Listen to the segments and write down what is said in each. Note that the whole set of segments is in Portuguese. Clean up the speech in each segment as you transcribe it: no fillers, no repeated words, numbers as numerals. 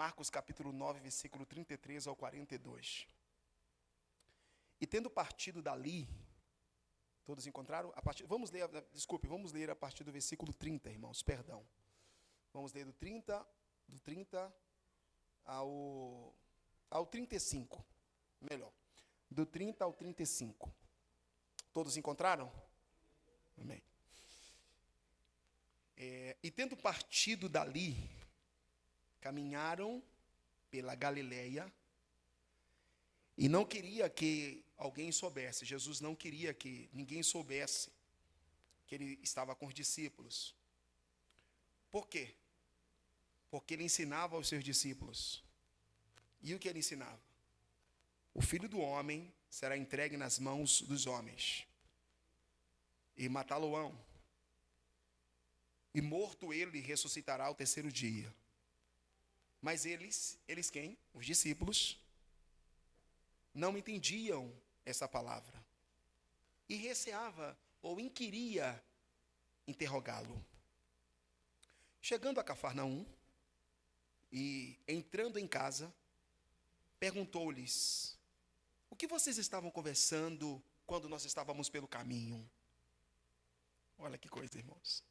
Marcos capítulo 9, versículo 33 ao 42. E tendo partido dali, todos encontraram? Vamos ler a partir do versículo 30, irmãos, perdão. Vamos ler do 30 ao 35, melhor. Do 30 ao 35. Todos encontraram? Amém. E tendo partido dali, caminharam pela Galileia, e não queria que alguém soubesse, Jesus não queria que ninguém soubesse que ele estava com os discípulos. Por quê? Porque ele ensinava aos seus discípulos. E o que ele ensinava? O Filho do Homem será entregue nas mãos dos homens, e matá-lo-ão. E morto ele, ressuscitará ao terceiro dia. Mas eles quem? Os discípulos, não entendiam essa palavra. E receava ou inquiria interrogá-lo. Chegando a Cafarnaum e entrando em casa, perguntou-lhes: o que vocês estavam conversando quando nós estávamos pelo caminho? Olha que coisa, irmãos.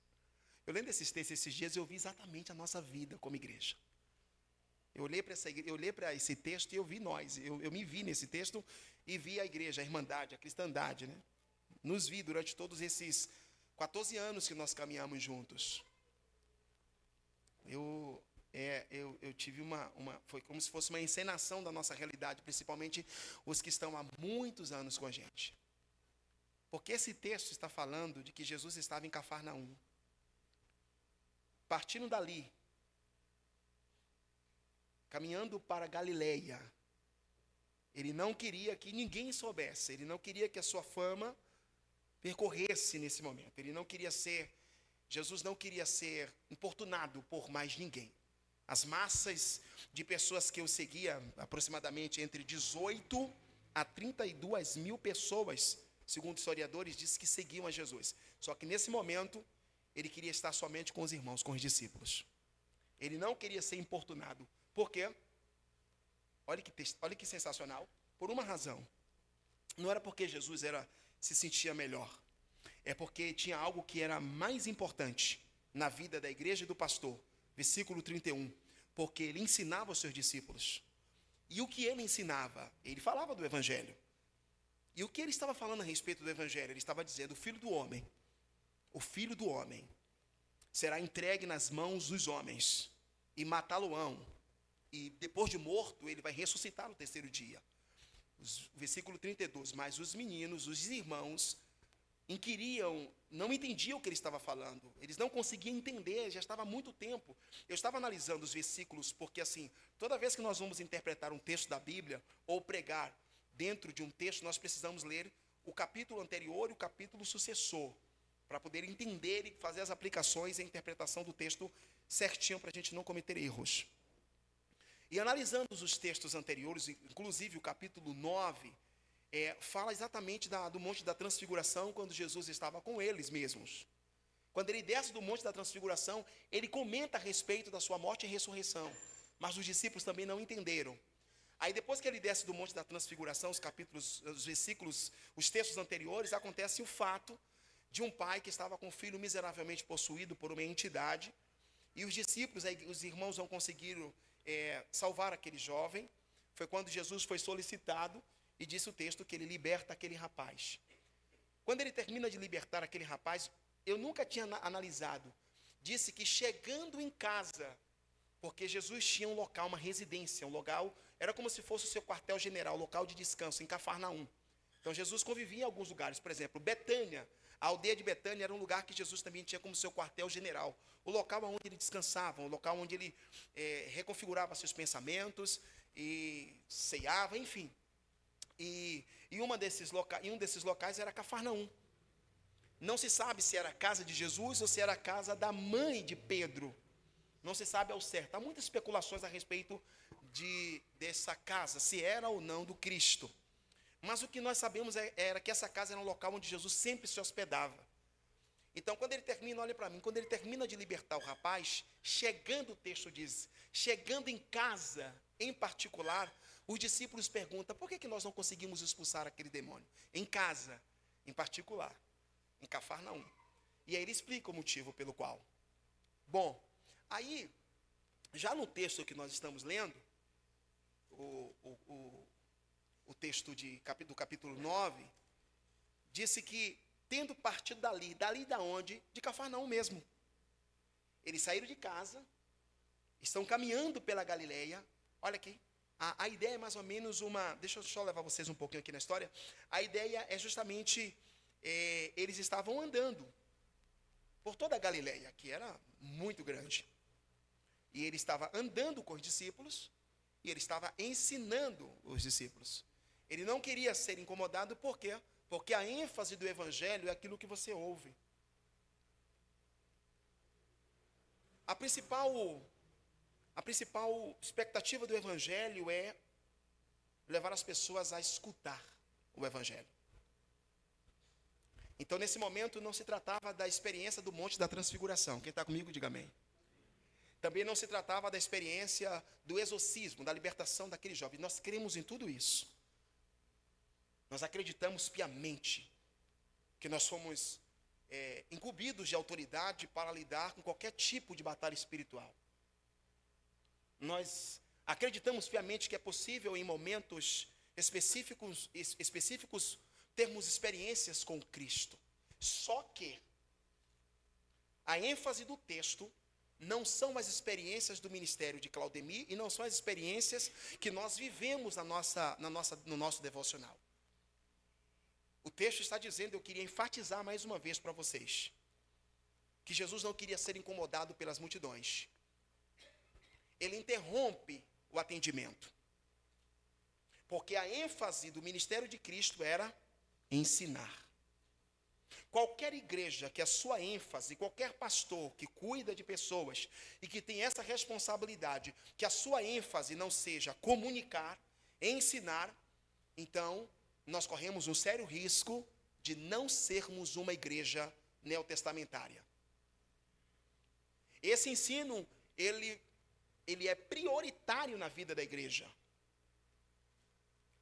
Eu lendo esses textos esses dias, eu vi exatamente a nossa vida como igreja. Eu olhei para esse texto e eu vi nós. Eu me vi nesse texto e vi a igreja, a irmandade, a cristandade, né? Nos vi durante todos esses 14 anos que nós caminhamos juntos. Eu tive foi como se fosse uma encenação da nossa realidade, principalmente os que estão há muitos anos com a gente. Porque esse texto está falando de que Jesus estava em Cafarnaum. Partindo dali, caminhando para Galileia, ele não queria que ninguém soubesse, ele não queria que a sua fama percorresse nesse momento, Jesus não queria ser importunado por mais ninguém. As massas de pessoas que o seguiam, aproximadamente entre 18 a 32 mil pessoas, segundo historiadores, diz que seguiam a Jesus. Só que nesse momento, ele queria estar somente com os irmãos, com os discípulos. Ele não queria ser importunado. Por quê? Olha que sensacional. Por uma razão. Não era porque Jesus se sentia melhor. É porque tinha algo que era mais importante na vida da igreja e do pastor. Versículo 31. Porque ele ensinava aos seus discípulos. E o que ele ensinava? Ele falava do evangelho. E o que ele estava falando a respeito do evangelho? Ele estava dizendo: o filho do homem será entregue nas mãos dos homens e matá-lo-ão. E depois de morto, ele vai ressuscitar no terceiro dia. Versículo 32. Mas os meninos, os irmãos, inquiriam, não entendiam o que ele estava falando. Eles não conseguiam entender, já estava há muito tempo. Eu estava analisando os versículos, porque assim, toda vez que nós vamos interpretar um texto da Bíblia, ou pregar dentro de um texto, nós precisamos ler o capítulo anterior e o capítulo sucessor, para poder entender e fazer as aplicações e a interpretação do texto certinho, para a gente não cometer erros. E analisando os textos anteriores, inclusive o capítulo 9, fala exatamente do Monte da Transfiguração, quando Jesus estava com eles mesmos. Quando ele desce do Monte da Transfiguração, ele comenta a respeito da sua morte e ressurreição. Mas os discípulos também não entenderam. Aí depois que ele desce do Monte da Transfiguração, os versículos, os textos anteriores, acontece o fato de um pai que estava com um filho miseravelmente possuído por uma entidade, e os discípulos, os irmãos não conseguiram salvar aquele jovem. Foi quando Jesus foi solicitado, e disse o texto que ele liberta aquele rapaz. Quando ele termina de libertar aquele rapaz, eu nunca tinha analisado, disse que chegando em casa, porque Jesus tinha um local, uma residência, um local, era como se fosse o seu quartel-general, local de descanso, em Cafarnaum. Então Jesus convivia em alguns lugares, por exemplo, Betânia, a aldeia de Betânia era um lugar que Jesus também tinha como seu quartel-general, o local onde ele descansava, o local onde ele reconfigurava seus pensamentos e ceiava, enfim. E um desses locais era Cafarnaum. Não se sabe se era a casa de Jesus ou se era a casa da mãe de Pedro. Não se sabe ao certo. Há muitas especulações a respeito dessa casa, se era ou não do Cristo. Mas o que nós sabemos era que essa casa era um local onde Jesus sempre se hospedava. Então, quando ele termina, olha para mim, quando ele termina de libertar o rapaz, chegando, o texto diz, chegando em casa, em particular, os discípulos perguntam, por que nós não conseguimos expulsar aquele demônio? Em casa, em particular, em Cafarnaum. E aí ele explica o motivo pelo qual. Bom, aí, já no texto que nós estamos lendo, o texto do capítulo 9, disse que, tendo partido dali da onde? De Cafarnaum mesmo. Eles saíram de casa, estão caminhando pela Galileia. Olha aqui, a ideia é mais ou menos deixa eu só levar vocês um pouquinho aqui na história. A ideia é justamente, eles estavam andando por toda a Galileia, que era muito grande. E ele estava andando com os discípulos, e ele estava ensinando os discípulos. Ele não queria ser incomodado, por quê? Porque a ênfase do evangelho é aquilo que você ouve. A principal expectativa do evangelho é levar as pessoas a escutar o evangelho. Então, nesse momento, não se tratava da experiência do Monte da Transfiguração. Quem está comigo, diga amém. Também não se tratava da experiência do exorcismo, da libertação daquele jovem. Nós cremos em tudo isso. Nós acreditamos piamente que nós fomos incumbidos de autoridade para lidar com qualquer tipo de batalha espiritual. Nós acreditamos piamente que é possível, em momentos específicos, termos experiências com Cristo. Só que a ênfase do texto não são as experiências do ministério de Claudemir e não são as experiências que nós vivemos no nosso devocional. O texto está dizendo, eu queria enfatizar mais uma vez para vocês, que Jesus não queria ser incomodado pelas multidões. Ele interrompe o atendimento, porque a ênfase do ministério de Cristo era ensinar. Qualquer igreja que a sua ênfase, qualquer pastor que cuida de pessoas e que tem essa responsabilidade, que a sua ênfase não seja comunicar, ensinar, então nós corremos um sério risco de não sermos uma igreja neotestamentária. Esse ensino, ele é prioritário na vida da igreja.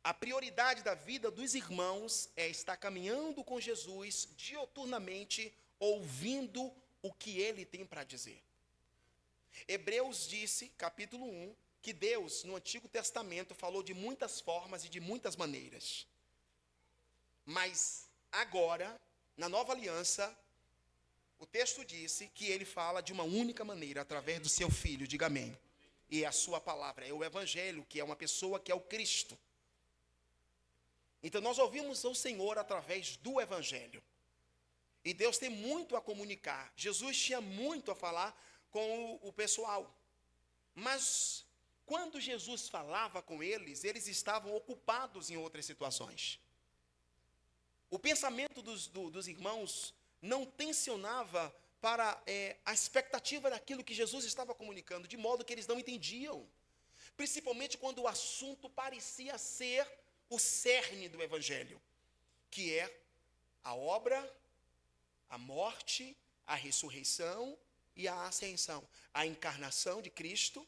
A prioridade da vida dos irmãos é estar caminhando com Jesus dioturnamente, ouvindo o que ele tem para dizer. Hebreus disse, capítulo 1, que Deus, no Antigo Testamento, falou de muitas formas e de muitas maneiras. Mas agora, na Nova Aliança, o texto disse que ele fala de uma única maneira, através do seu Filho, diga amém. E a sua palavra é o Evangelho, que é uma pessoa que é o Cristo. Então nós ouvimos o Senhor através do Evangelho. E Deus tem muito a comunicar. Jesus tinha muito a falar com o pessoal. Mas quando Jesus falava com eles, eles estavam ocupados em outras situações. O pensamento dos irmãos não tensionava para a expectativa daquilo que Jesus estava comunicando, de modo que eles não entendiam. Principalmente quando o assunto parecia ser o cerne do Evangelho, que é a obra, a morte, a ressurreição e a ascensão. A encarnação de Cristo,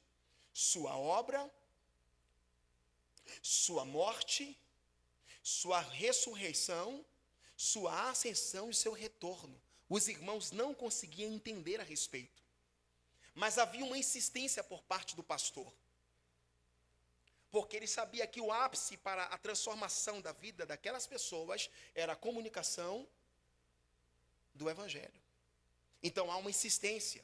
sua obra, sua morte, sua ressurreição, sua ascensão e seu retorno. Os irmãos não conseguiam entender a respeito. Mas havia uma insistência por parte do pastor. Porque ele sabia que o ápice para a transformação da vida daquelas pessoas era a comunicação do Evangelho. Então há uma insistência.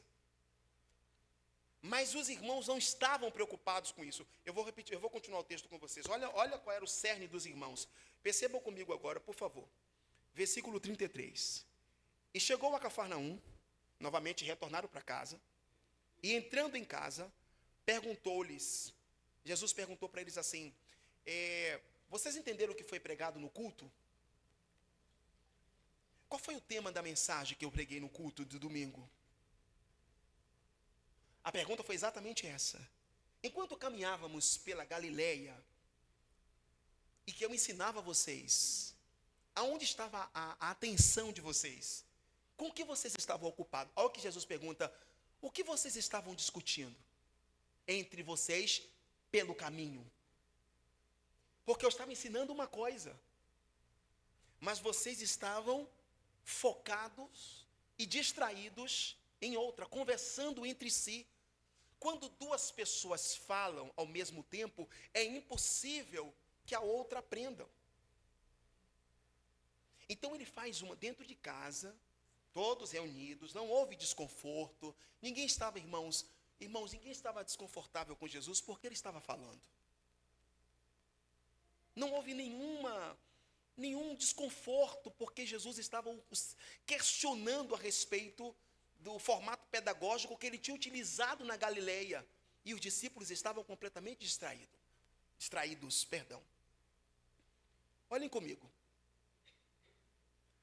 Mas os irmãos não estavam preocupados com isso. Eu vou continuar o texto com vocês. Olha qual era o cerne dos irmãos. Percebam comigo agora, por favor. Versículo 33. E chegou a Cafarnaum, novamente retornaram para casa, e entrando em casa, Jesus perguntou para eles assim, vocês entenderam o que foi pregado no culto? Qual foi o tema da mensagem que eu preguei no culto do domingo? A pergunta foi exatamente essa. Enquanto caminhávamos pela Galileia, e que eu ensinava vocês, aonde estava a atenção de vocês? Com o que vocês estavam ocupados? Olha o que Jesus pergunta: o que vocês estavam discutindo entre vocês pelo caminho? Porque eu estava ensinando uma coisa, mas vocês estavam focados e distraídos em outra, conversando entre si. Quando duas pessoas falam ao mesmo tempo, é impossível que a outra aprenda. Então ele faz uma dentro de casa, todos reunidos, não houve desconforto, ninguém estava, irmãos, ninguém estava desconfortável com Jesus porque ele estava falando. Não houve nenhum desconforto porque Jesus estava questionando a respeito do formato pedagógico que ele tinha utilizado na Galileia, e os discípulos estavam completamente distraídos. Olhem comigo.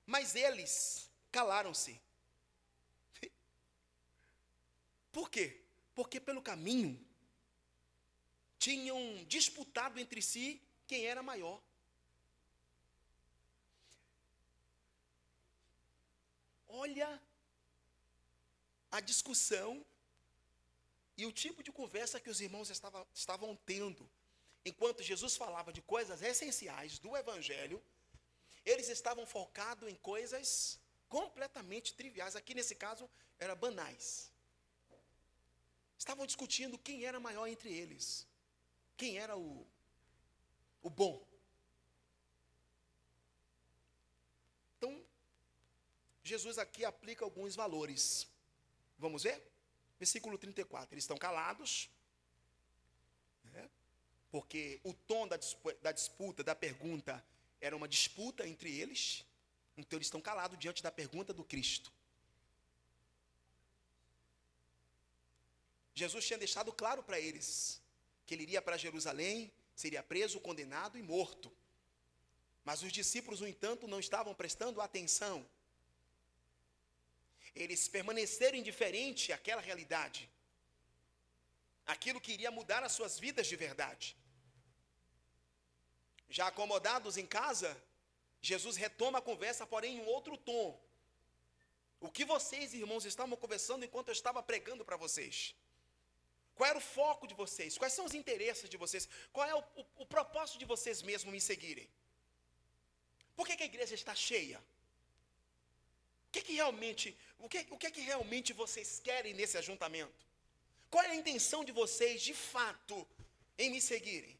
Mas eles calaram-se. Por quê? Porque pelo caminho tinham disputado entre si quem era maior. Olha a discussão e o tipo de conversa que os irmãos estavam tendo. Enquanto Jesus falava de coisas essenciais do Evangelho, eles estavam focados em coisas completamente triviais. Aqui nesse caso, eram banais. Estavam discutindo quem era maior entre eles. Quem era o bom. Então, Jesus aqui aplica alguns valores. Vamos ver? Versículo 34. Eles estão calados, né? Porque o tom da disputa, da pergunta, era uma disputa entre eles. Então eles estão calados diante da pergunta do Cristo. Jesus tinha deixado claro para eles que ele iria para Jerusalém, seria preso, condenado e morto. Mas os discípulos, no entanto, não estavam prestando atenção. Eles permaneceram indiferentes àquela realidade, aquilo que iria mudar as suas vidas de verdade. Já acomodados em casa, Jesus retoma a conversa, porém em um outro tom. O que vocês, irmãos, estavam conversando enquanto eu estava pregando para vocês? Qual era o foco de vocês? Quais são os interesses de vocês? Qual é o propósito de vocês mesmos me seguirem? Por que a igreja está cheia? O que é que realmente vocês querem nesse ajuntamento? Qual é a intenção de vocês, de fato, em me seguirem?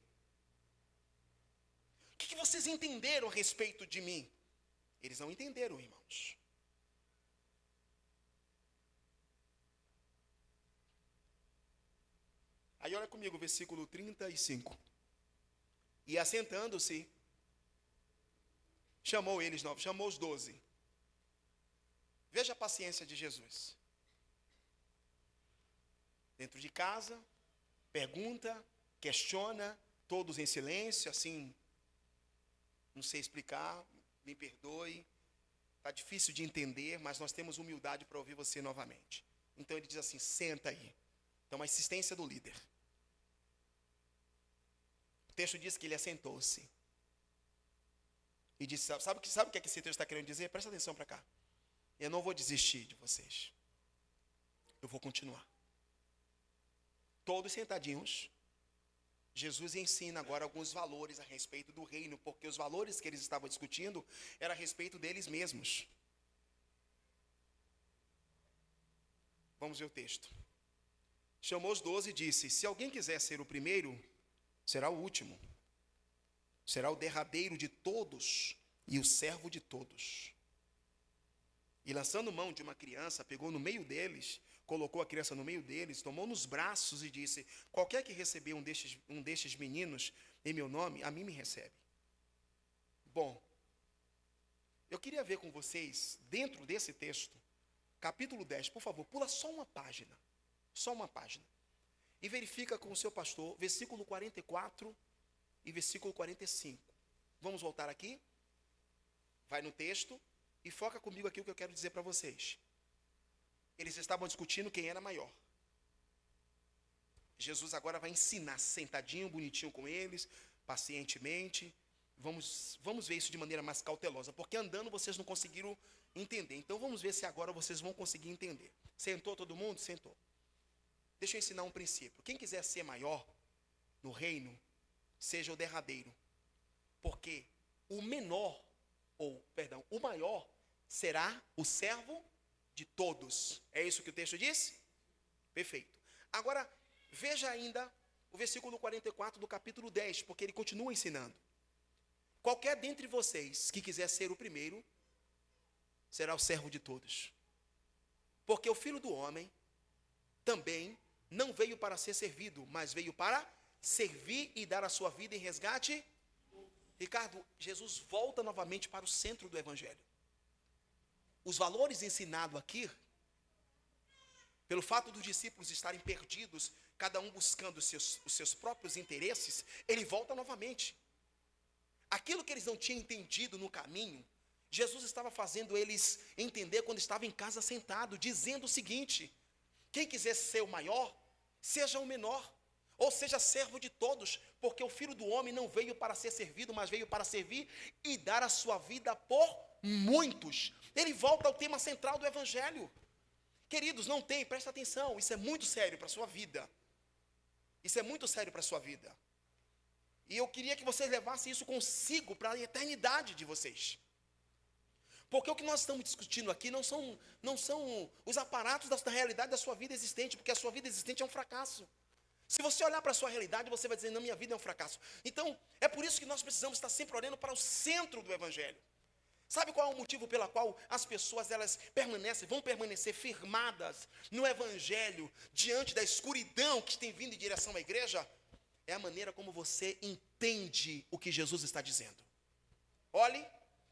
O que vocês entenderam a respeito de mim? Eles não entenderam, irmãos. Aí olha comigo, versículo 35. E assentando-se, chamou os 12. Veja a paciência de Jesus. Dentro de casa, pergunta, questiona, todos em silêncio, assim, não sei explicar, me perdoe, está difícil de entender, mas nós temos humildade para ouvir você novamente. Então ele diz assim: senta aí. Então, uma insistência do líder. O texto diz que ele assentou-se. E disse: sabe o que esse texto está querendo dizer? Presta atenção para cá. Eu não vou desistir de vocês. Eu vou continuar. Todos sentadinhos. Jesus ensina agora alguns valores a respeito do reino, porque os valores que eles estavam discutindo eram a respeito deles mesmos. Vamos ver o texto. Chamou os 12 e disse: se alguém quiser ser o primeiro, será o último. Será o derradeiro de todos e o servo de todos. E lançando mão de uma criança, pegou no meio deles, colocou a criança no meio deles, tomou nos braços e disse: qualquer que receber um destes meninos em meu nome, a mim me recebe. Bom, eu queria ver com vocês, dentro desse texto, capítulo 10, por favor, pula só uma página, e verifica com o seu pastor, versículo 44 e versículo 45. Vamos voltar aqui, vai no texto, e foca comigo aqui o que eu quero dizer para vocês. Eles estavam discutindo quem era maior. Jesus agora vai ensinar, sentadinho, bonitinho com eles, pacientemente. Vamos ver isso de maneira mais cautelosa, porque andando vocês não conseguiram entender. Então vamos ver se agora vocês vão conseguir entender. Sentou todo mundo? Sentou. Deixa eu ensinar um princípio. Quem quiser ser maior no reino, seja o derradeiro. Porque o maior será o servo de todos. É isso que o texto diz? Perfeito. Agora, veja ainda o versículo 44 do capítulo 10, porque ele continua ensinando. Qualquer dentre vocês que quiser ser o primeiro, será o servo de todos. Porque o Filho do Homem também não veio para ser servido, mas veio para servir e dar a sua vida em resgate. Ricardo, Jesus volta novamente para o centro do Evangelho. Os valores ensinados aqui, pelo fato dos discípulos estarem perdidos, cada um buscando os seus próprios interesses, ele volta novamente. Aquilo que eles não tinham entendido no caminho, Jesus estava fazendo eles entender quando estava em casa sentado, dizendo o seguinte: quem quiser ser o maior, seja o menor, ou seja servo de todos, porque o Filho do Homem não veio para ser servido, mas veio para servir e dar a sua vida por muitos. Ele volta ao tema central do Evangelho. Queridos, não tem, presta atenção, isso é muito sério para a sua vida. Isso é muito sério para a sua vida. E eu queria que vocês levassem isso consigo para a eternidade de vocês. Porque o que nós estamos discutindo aqui não são os aparatos da realidade da sua vida existente, porque a sua vida existente é um fracasso. Se você olhar para a sua realidade, você vai dizer, não, minha vida é um fracasso. Então, é por isso que nós precisamos estar sempre olhando para o centro do Evangelho. Sabe qual é o motivo pela qual as pessoas elas vão permanecer firmadas no Evangelho, diante da escuridão que tem vindo em direção à igreja? É a maneira como você entende o que Jesus está dizendo. Olhe,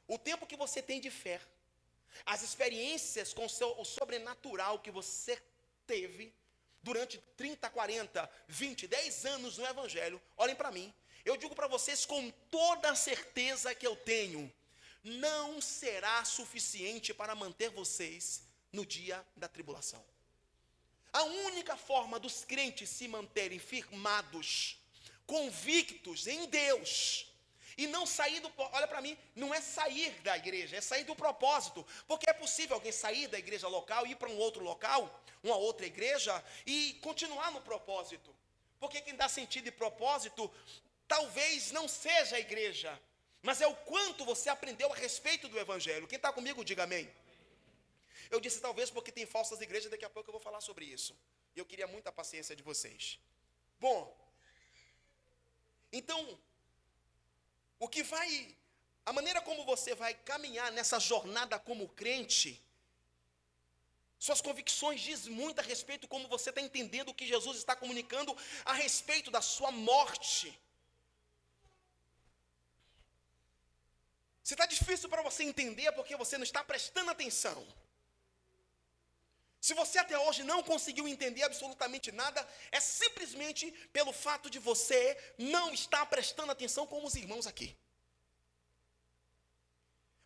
o tempo que você tem de fé, as experiências com o sobrenatural que você teve durante 30, 40, 20, 10 anos no Evangelho, olhem para mim, eu digo para vocês com toda a certeza que eu tenho, não será suficiente para manter vocês no dia da tribulação. A única forma dos crentes se manterem firmados, convictos em Deus, e não sair olha para mim, não é sair da igreja, é sair do propósito, porque é possível alguém sair da igreja local, ir para um outro local, uma outra igreja, e continuar no propósito, porque quem dá sentido e propósito, talvez não seja a igreja, mas é o quanto você aprendeu a respeito do Evangelho. Quem está comigo, diga amém. Eu disse talvez porque tem falsas igrejas, daqui a pouco eu vou falar sobre isso, e eu queria muita paciência de vocês. Bom, então, a maneira como você vai caminhar nessa jornada como crente, suas convicções dizem muito a respeito como você está entendendo o que Jesus está comunicando a respeito da sua morte. Se está difícil para você entender, é porque você não está prestando atenção. Se você até hoje não conseguiu entender absolutamente nada, é simplesmente pelo fato de você não estar prestando atenção como os irmãos aqui.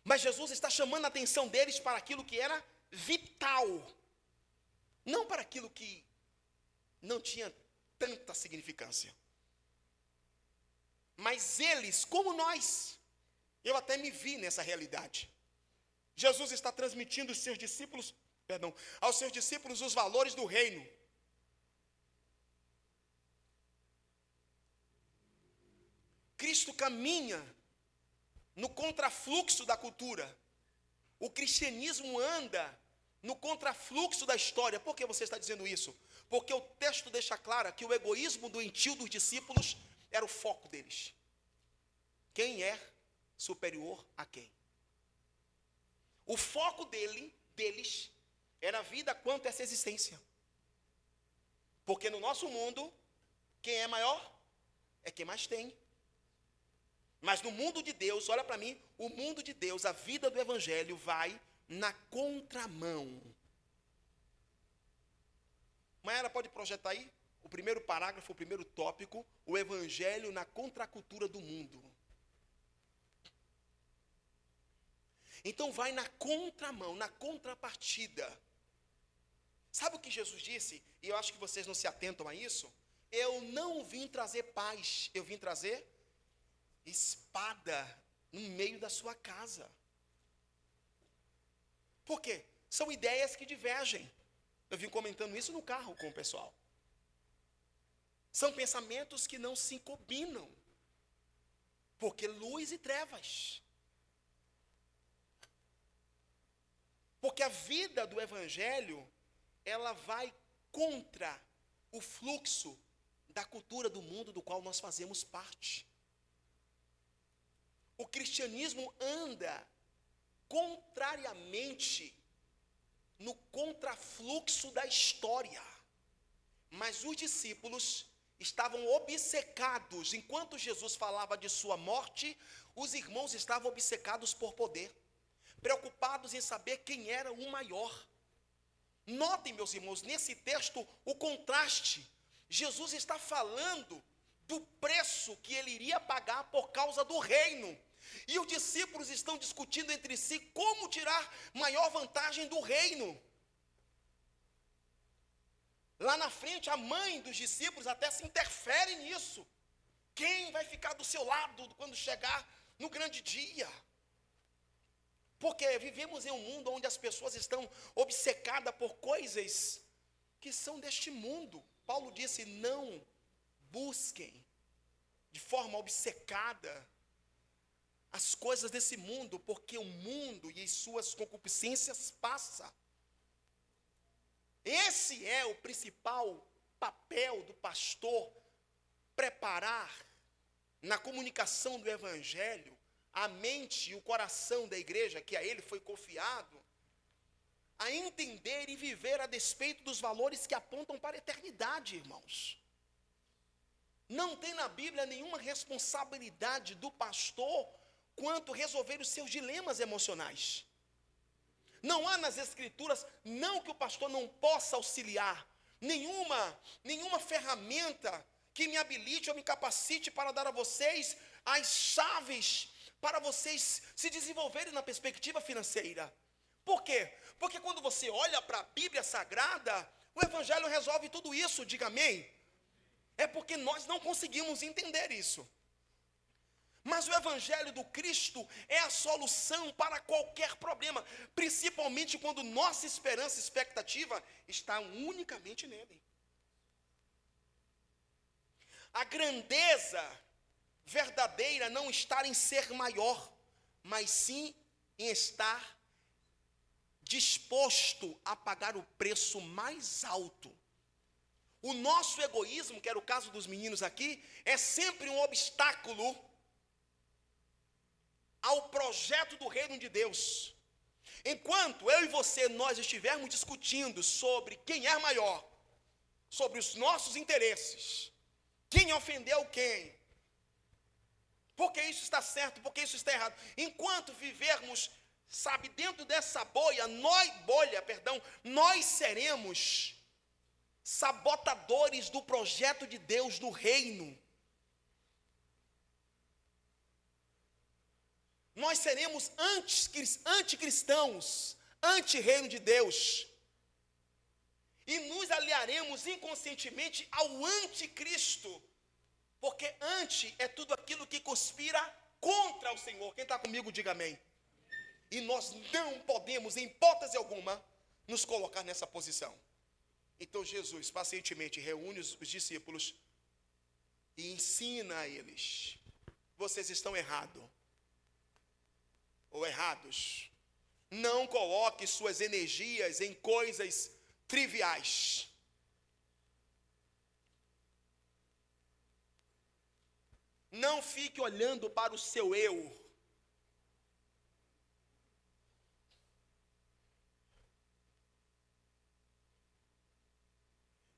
Mas Jesus está chamando a atenção deles para aquilo que era vital, não para aquilo que não tinha tanta significância. Mas eles, como nós, eu até me vi nessa realidade. Jesus está transmitindo aos seus discípulos os valores do reino. Cristo caminha no contrafluxo da cultura. O cristianismo anda no contrafluxo da história. Por que você está dizendo isso? Porque o texto deixa claro que o egoísmo doentio dos discípulos era o foco deles. Quem é superior a quem? O foco deles era a vida quanto essa existência. Porque no nosso mundo, quem é maior é quem mais tem. Mas no mundo de Deus, olha para mim, o mundo de Deus, a vida do Evangelho vai na contramão. Mayara, pode projetar aí? O primeiro parágrafo, o primeiro tópico, o Evangelho na contracultura do mundo. Então vai na contramão, na contrapartida. Sabe o que Jesus disse? E eu acho que vocês não se atentam a isso. Eu não vim trazer paz, eu vim trazer espada no meio da sua casa. Por quê? São ideias que divergem. Eu vim comentando isso no carro com o pessoal. São pensamentos que não se combinam. Porque luz e trevas. Porque a vida do Evangelho, ela vai contra o fluxo da cultura do mundo do qual nós fazemos parte. O cristianismo anda contrariamente no contrafluxo da história. Mas os discípulos estavam obcecados, enquanto Jesus falava de sua morte, os irmãos estavam obcecados por poder, preocupados em saber quem era o maior. Notem, meus irmãos, nesse texto, o contraste. Jesus está falando do preço que ele iria pagar por causa do reino. E os discípulos estão discutindo entre si como tirar maior vantagem do reino. Lá na frente, a mãe dos discípulos até se interfere nisso. Quem vai ficar do seu lado quando chegar no grande dia? Porque vivemos em um mundo onde as pessoas estão obcecadas por coisas que são deste mundo. Paulo disse, não busquem de forma obcecada as coisas desse mundo, porque o mundo e as suas concupiscências passam. Esse é o principal papel do pastor, preparar na comunicação do Evangelho a mente e o coração da igreja, que a ele foi confiado, a entender e viver a despeito dos valores que apontam para a eternidade, irmãos. Não tem na Bíblia nenhuma responsabilidade do pastor quanto resolver os seus dilemas emocionais. Não há nas Escrituras, não que o pastor não possa auxiliar, nenhuma ferramenta que me habilite ou me capacite para dar a vocês as chaves para vocês se desenvolverem na perspectiva financeira. Por quê? Porque quando você olha para a Bíblia Sagrada, o Evangelho resolve tudo isso, diga amém. É porque nós não conseguimos entender isso. Mas o Evangelho do Cristo é a solução para qualquer problema, principalmente quando nossa esperança e expectativa está unicamente nele. A grandeza verdadeira não está em ser maior, mas sim em estar disposto a pagar o preço mais alto. O nosso egoísmo, que era o caso dos meninos aqui, é sempre um obstáculo ao projeto do reino de Deus. Enquanto eu e você, nós estivermos discutindo sobre quem é maior, sobre os nossos interesses, quem ofendeu quem, porque isso está certo, porque isso está errado, enquanto vivermos, sabe, dentro dessa nós seremos sabotadores do projeto de Deus no reino. Nós seremos anticristãos, anti-reino de Deus. E nos aliaremos inconscientemente ao anticristo. Porque anti é tudo aquilo que conspira contra o Senhor. Quem está comigo, diga amém. E nós não podemos, em hipótese alguma, nos colocar nessa posição. Então Jesus pacientemente reúne os discípulos e ensina a eles: vocês estão errados. Ou errados. Não coloque suas energias em coisas triviais. Não fique olhando para o seu eu.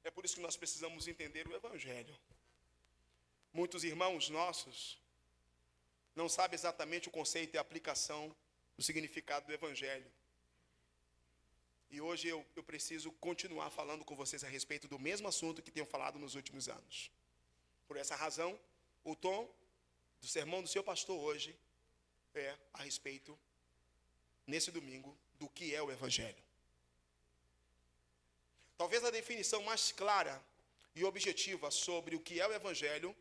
É por isso que nós precisamos entender o Evangelho. Muitos irmãos nossos não sabem exatamente o conceito e a aplicação do significado do Evangelho. E hoje eu preciso continuar falando com vocês a respeito do mesmo assunto que tenho falado nos últimos anos. Por essa razão, o tom do sermão do seu pastor hoje é a respeito, nesse domingo, do que é o Evangelho. Talvez a definição mais clara e objetiva sobre o que é o Evangelho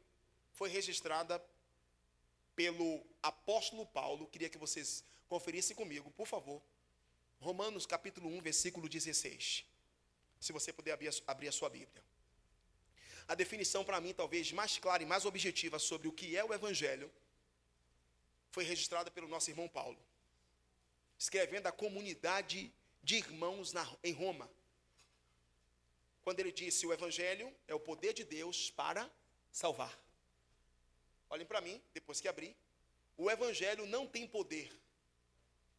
foi registrada pelo apóstolo Paulo. Queria que vocês conferissem comigo, por favor, Romanos capítulo 1, versículo 16. Se você puder abrir a sua Bíblia. A definição para mim, talvez mais clara e mais objetiva sobre o que é o Evangelho, foi registrada pelo nosso irmão Paulo, escrevendo a comunidade de irmãos em Roma. Quando ele disse: o Evangelho é o poder de Deus para salvar. Olhem para mim, depois que abrir. O Evangelho não tem poder.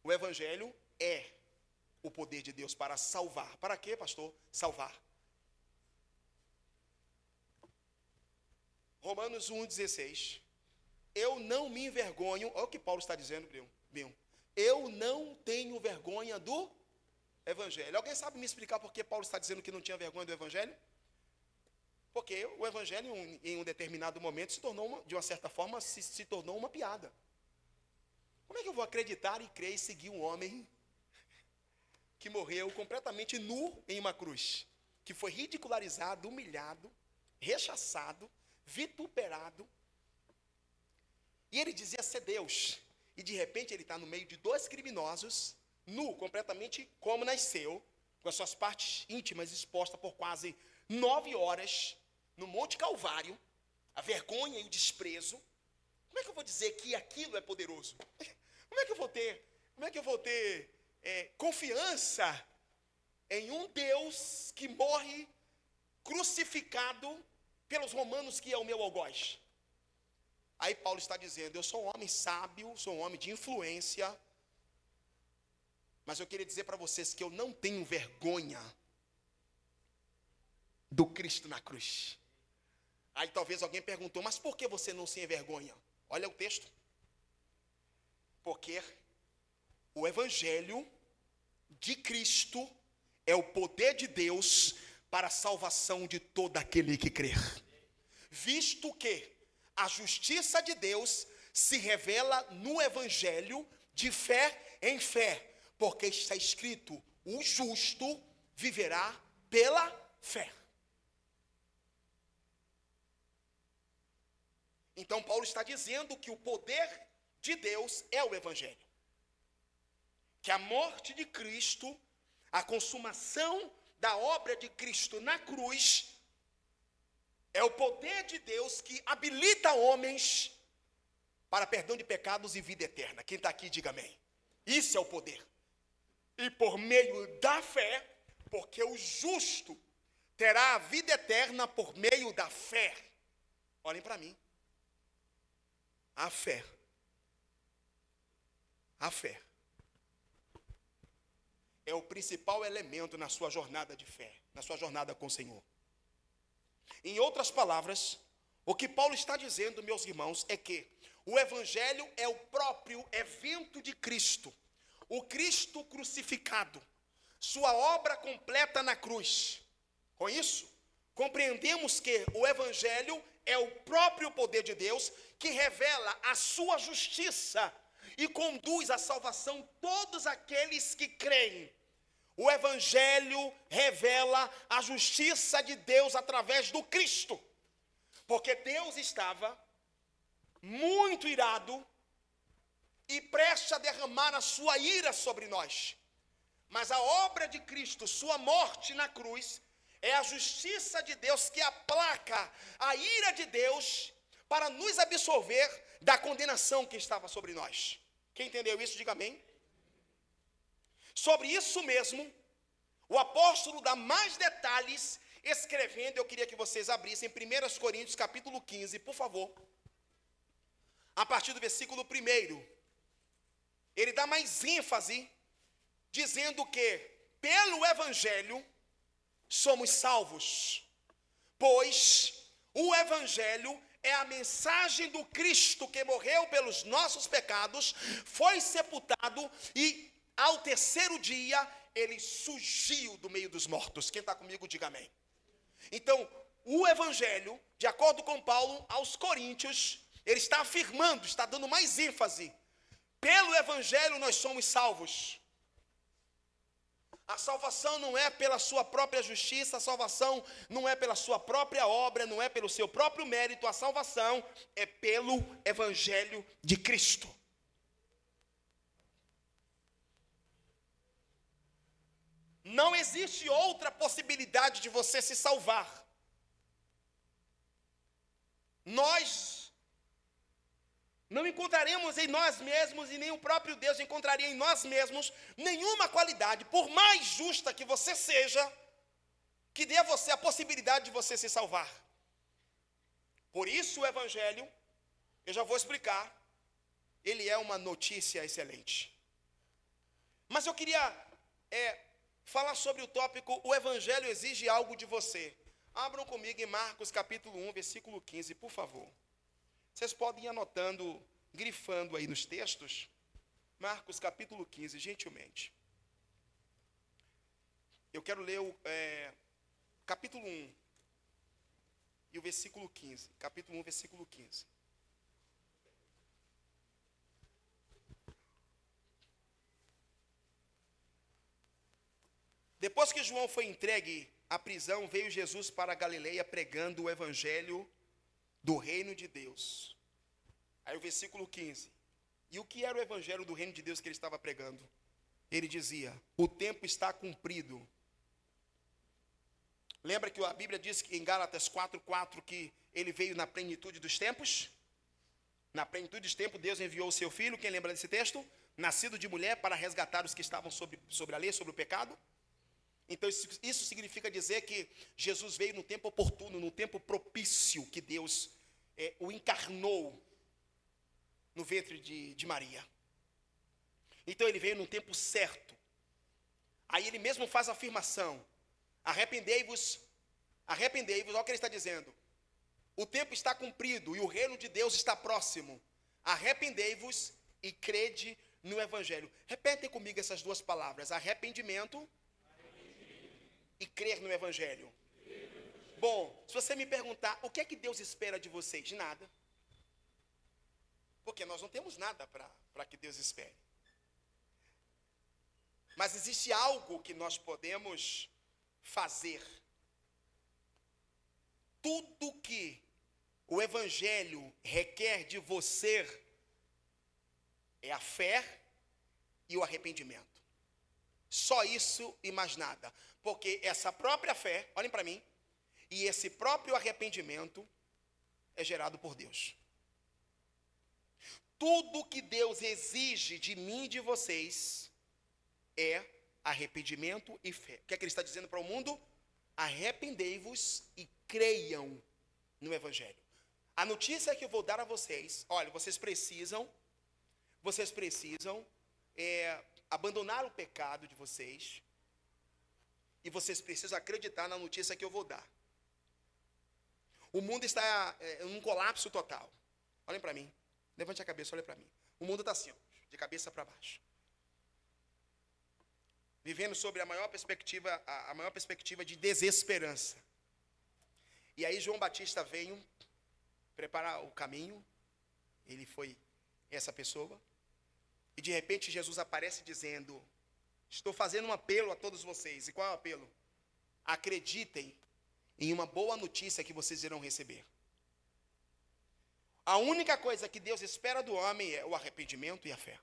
O Evangelho é o poder de Deus para salvar. Para quê, pastor? Salvar. Romanos 1,16. Eu não me envergonho. Olha o que Paulo está dizendo, Bill. Eu não tenho vergonha do Evangelho. Alguém sabe me explicar por que Paulo está dizendo que não tinha vergonha do Evangelho? Porque o Evangelho, em um determinado momento, se tornou, de uma certa forma, se tornou uma piada. Como é que eu vou acreditar e crer e seguir um homem que morreu completamente nu em uma cruz, que foi ridicularizado, humilhado, rechaçado, vituperado, e ele dizia ser Deus, e de repente ele está no meio de dois criminosos, nu, completamente como nasceu, com as suas partes íntimas expostas por quase 9 horas, no Monte Calvário, a vergonha e o desprezo. Como é que eu vou dizer que aquilo é poderoso? Como é que eu vou ter confiança em um Deus que morre crucificado pelos romanos, que é o meu algoz? Aí Paulo está dizendo: eu sou um homem sábio, sou um homem de influência, mas eu queria dizer para vocês que eu não tenho vergonha do Cristo na cruz. Aí talvez alguém perguntou: mas por que você não se envergonha? Olha o texto. Porque o Evangelho de Cristo é o poder de Deus para a salvação de todo aquele que crer. Visto que a justiça de Deus se revela no Evangelho de fé em fé, porque está escrito: o justo viverá pela fé. Então Paulo está dizendo que o poder de Deus é o Evangelho. Que a morte de Cristo, a consumação da obra de Cristo na cruz, é o poder de Deus que habilita homens para perdão de pecados e vida eterna. Quem está aqui, diga amém. Isso é o poder. E por meio da fé, porque o justo terá a vida eterna por meio da fé. Olhem para mim. A fé. A fé é o principal elemento na sua jornada de fé, na sua jornada com o Senhor. Em outras palavras, o que Paulo está dizendo, meus irmãos, é que o Evangelho é o próprio evento de Cristo, o Cristo crucificado, sua obra completa na cruz. Com isso, compreendemos que o Evangelho é o próprio poder de Deus que revela a sua justiça e conduz à salvação todos aqueles que creem. O Evangelho revela a justiça de Deus através do Cristo, porque Deus estava muito irado e prestes a derramar a sua ira sobre nós. Mas a obra de Cristo, sua morte na cruz, é a justiça de Deus que aplaca a ira de Deus para nos absolver da condenação que estava sobre nós. Quem entendeu isso, diga amém. Sobre isso mesmo, o apóstolo dá mais detalhes escrevendo. Eu queria que vocês abrissem 1 Coríntios capítulo 15, por favor. A partir do versículo 1. Ele dá mais ênfase, dizendo que pelo Evangelho somos salvos, pois o Evangelho é a mensagem do Cristo que morreu pelos nossos pecados, foi sepultado e ao terceiro dia ele surgiu do meio dos mortos. Quem está comigo, diga amém. Então, o Evangelho, de acordo com Paulo aos Coríntios, ele está afirmando, está dando mais ênfase. Pelo Evangelho nós somos salvos. A salvação não é pela sua própria justiça, a salvação não é pela sua própria obra, não é pelo seu próprio mérito, a salvação é pelo Evangelho de Cristo. Não existe outra possibilidade de você se salvar. Nós não encontraremos em nós mesmos, e nem o próprio Deus encontraria em nós mesmos, nenhuma qualidade, por mais justa que você seja, que dê a você a possibilidade de você se salvar. Por isso o Evangelho, eu já vou explicar, ele é uma notícia excelente. Mas eu queria falar sobre o tópico, o Evangelho exige algo de você. Abram comigo em Marcos capítulo 1, versículo 15, por favor. Vocês podem ir anotando, grifando aí nos textos. Marcos capítulo 15, gentilmente. Eu quero ler o capítulo 1 e o versículo 15. Capítulo 1, versículo 15. Depois que João foi entregue à prisão, veio Jesus para a Galileia pregando o evangelho do reino de Deus. Aí o versículo 15. E o que era o evangelho do reino de Deus que ele estava pregando? Ele dizia: o tempo está cumprido. Lembra que a Bíblia diz que em Gálatas 4:4 que ele veio na plenitude dos tempos? Na plenitude dos tempos, Deus enviou o seu filho, quem lembra desse texto? Nascido de mulher, para resgatar os que estavam sobre a lei, sobre o pecado. Então isso significa dizer que Jesus veio no tempo oportuno, no tempo propício que Deus o encarnou no ventre de Maria. Então ele veio no tempo certo. Aí ele mesmo faz a afirmação: arrependei-vos, olha o que ele está dizendo. O tempo está cumprido e o reino de Deus está próximo. Arrependei-vos e crede no evangelho. Repetem comigo essas duas palavras: arrependimento e crer no evangelho. Bom, se você me perguntar, o que é que Deus espera de vocês? Nada. Porque nós não temos nada para que Deus espere. Mas existe algo que nós podemos fazer. Tudo que o evangelho requer de você é a fé e o arrependimento. Só isso e mais nada. Porque essa própria fé, olhem para mim, e esse próprio arrependimento é gerado por Deus. Tudo que Deus exige de mim e de vocês é arrependimento e fé. O que é que ele está dizendo para o mundo? Arrependei-vos e creiam no evangelho. A notícia que eu vou dar a vocês, olha, vocês precisam abandonar o pecado de vocês, e vocês precisam acreditar na notícia que eu vou dar. O mundo está em um colapso total. Olhem para mim, levante a cabeça, olhem para mim. O mundo está assim, de cabeça para baixo, vivendo sobre a maior perspectiva de desesperança. E aí João Batista veio preparar o caminho, ele foi essa pessoa, e de repente Jesus aparece dizendo: estou fazendo um apelo a todos vocês. E qual é o apelo? Acreditem em uma boa notícia que vocês irão receber. A única coisa que Deus espera do homem é o arrependimento e a fé.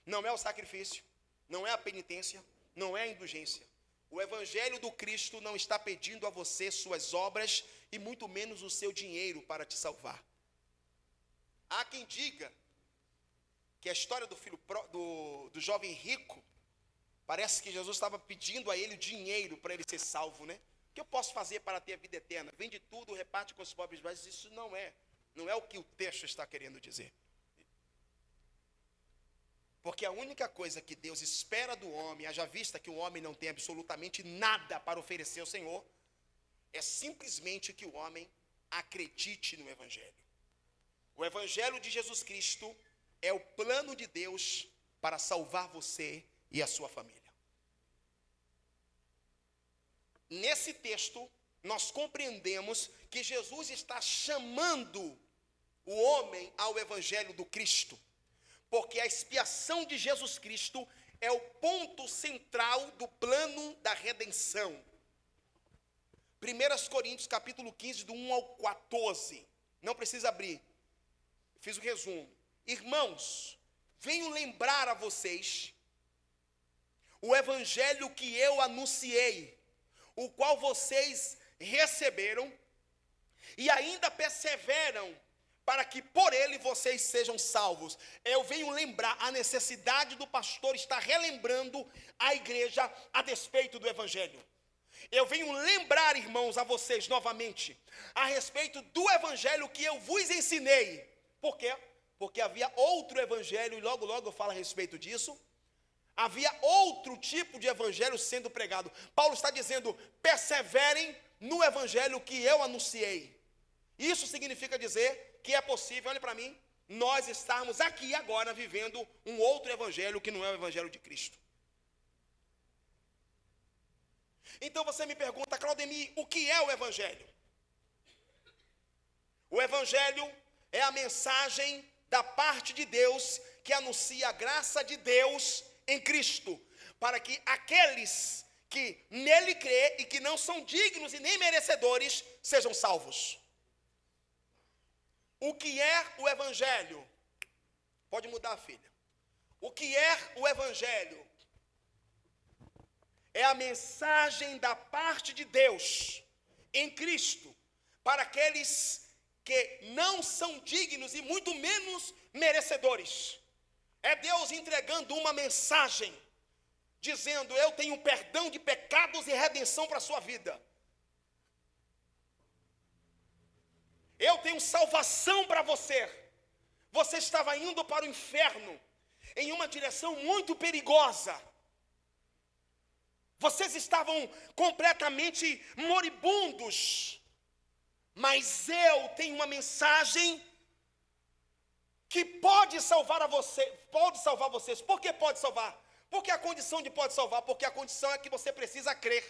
Não é o sacrifício, não é a penitência, não é a indulgência. O evangelho do Cristo não está pedindo a você suas obras e muito menos o seu dinheiro para te salvar. Há quem diga que a história do jovem rico, parece que Jesus estava pedindo a ele o dinheiro para ele ser salvo, né? O que eu posso fazer para ter a vida eterna? Vende tudo, reparte com os pobres, mas isso não é o que o texto está querendo dizer. Porque a única coisa que Deus espera do homem, haja vista que o homem não tem absolutamente nada para oferecer ao Senhor, é simplesmente que o homem acredite no evangelho. O evangelho de Jesus Cristo é o plano de Deus para salvar você e a sua família. Nesse texto, nós compreendemos que Jesus está chamando o homem ao evangelho do Cristo, porque a expiação de Jesus Cristo é o ponto central do plano da redenção. 1 Coríntios capítulo 15, do 1 ao 14, não precisa abrir, fiz o resumo. Irmãos, venho lembrar a vocês o evangelho que eu anunciei, o qual vocês receberam, e ainda perseveram, para que por ele vocês sejam salvos. Eu venho lembrar a necessidade do pastor estar relembrando a igreja a despeito do evangelho. Eu venho lembrar, irmãos, a vocês novamente, a respeito do evangelho que eu vos ensinei. Por quê? Porque havia outro evangelho, e logo logo eu falo a respeito disso. Havia outro tipo de evangelho sendo pregado. Paulo está dizendo: perseverem no evangelho que eu anunciei. Isso significa dizer que é possível, olhe para mim, nós estarmos aqui agora vivendo um outro evangelho que não é o evangelho de Cristo. Então você me pergunta: Claudemir, o que é o evangelho? O evangelho é a mensagem da parte de Deus que anuncia a graça de Deus em Cristo, para que aqueles que nele crê e que não são dignos e nem merecedores sejam salvos. O que é o evangelho? Pode mudar, filha. O que é o evangelho? É a mensagem da parte de Deus em Cristo para aqueles que não são dignos e muito menos merecedores. É Deus entregando uma mensagem, dizendo: eu tenho perdão de pecados e redenção para a sua vida. Eu tenho salvação para você. Você estava indo para o inferno em uma direção muito perigosa. Vocês estavam completamente moribundos. Mas eu tenho uma mensagem que pode salvar vocês. Por que pode salvar? Porque a condição de pode salvar, porque a condição é que você precisa crer.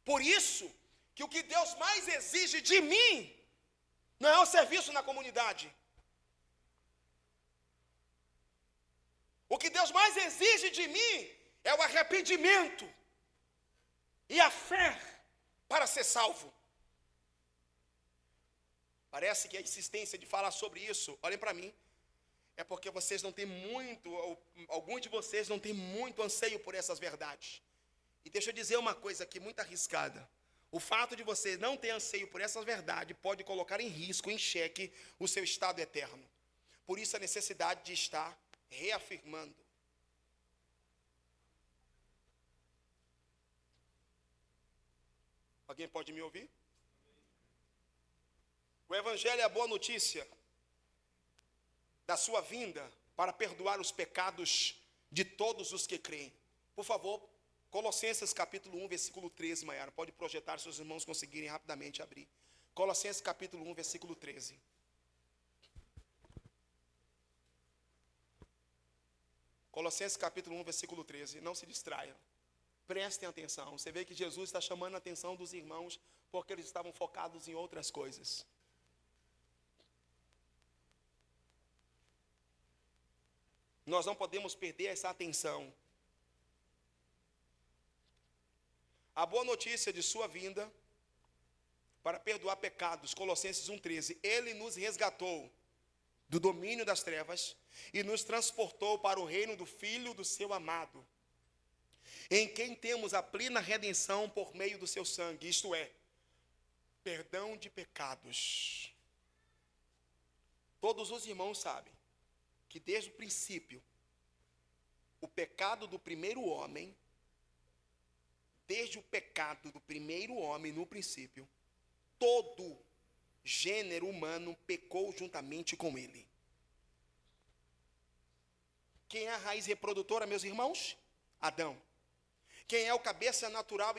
Por isso que o que Deus mais exige de mim não é o serviço na comunidade. O que Deus mais exige de mim é o arrependimento e a fé para ser salvo. Parece que a insistência de falar sobre isso, olhem para mim, é porque vocês não têm muito, ou alguns de vocês não têm muito anseio por essas verdades. E deixa eu dizer uma coisa aqui muito arriscada. O fato de você não ter anseio por essas verdades pode colocar em risco, em xeque, o seu estado eterno. Por isso a necessidade de estar reafirmando. Alguém pode me ouvir? O evangelho é a boa notícia da sua vinda para perdoar os pecados de todos os que creem. Por favor, Colossenses capítulo 1, versículo 13, Maiara. Pode projetar, se os irmãos conseguirem rapidamente abrir. Colossenses capítulo 1, versículo 13. Colossenses capítulo 1, versículo 13. Não se distraiam. Prestem atenção. Você vê que Jesus está chamando a atenção dos irmãos porque eles estavam focados em outras coisas. Nós não podemos perder essa atenção. A boa notícia de sua vinda para perdoar pecados, Colossenses 1,13. Ele nos resgatou do domínio das trevas e nos transportou para o reino do Filho do seu amado, em quem temos a plena redenção por meio do seu sangue, isto é, perdão de pecados. Todos os irmãos sabem que desde o princípio, o pecado do primeiro homem, desde o pecado do primeiro homem no princípio, todo gênero humano pecou juntamente com ele. Quem é a raiz reprodutora, meus irmãos? Adão. Quem é o cabeça natural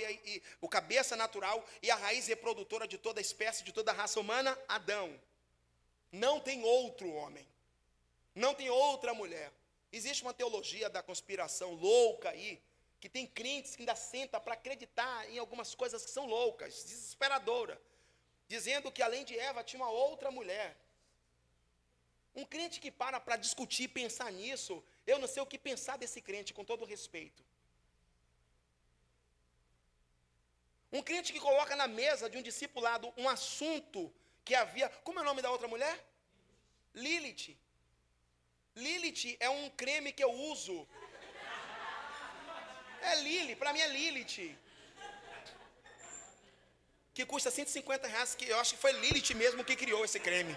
o cabeça natural e a raiz reprodutora de toda a espécie, de toda a raça humana? Adão. Não tem outro homem. Não tem outra mulher. Existe uma teologia da conspiração louca aí, que tem crentes que ainda sentam para acreditar em algumas coisas que são loucas, desesperadoras, dizendo que além de Eva tinha uma outra mulher. Um crente que para discutir e pensar nisso, eu não sei o que pensar desse crente, com todo respeito. Um crente que coloca na mesa de um discipulado um assunto que havia... Como é o nome da outra mulher? Lilith. Lilith é um creme que eu uso É Lili, para mim é Lilith. Que custa R$ 150, que eu acho que foi Lilith mesmo que criou esse creme.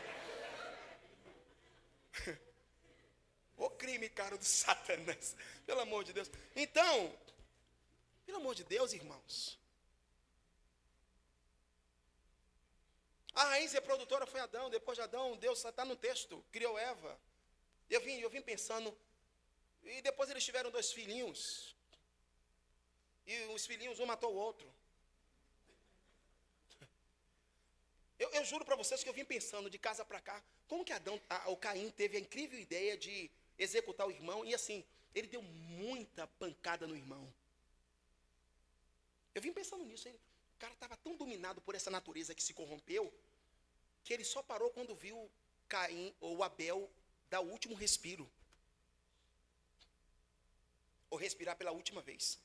O crime, cara, do Satanás. Pelo amor de Deus. Então, pelo amor de Deus, irmãos. A raiz reprodutora foi Adão. Depois de Adão, Deus está no texto, criou Eva. Eu vim pensando. E depois eles tiveram 2 filhinhos. E os filhinhos, um matou o outro. Eu juro para vocês que eu vim pensando de casa para cá, como que o Caim teve a incrível ideia de executar o irmão, e assim, ele deu muita pancada no irmão. Eu vim pensando nisso, o cara estava tão dominado por essa natureza que se corrompeu, que ele só parou quando viu Caim ou Abel dar o último respiro. Ou respirar pela última vez.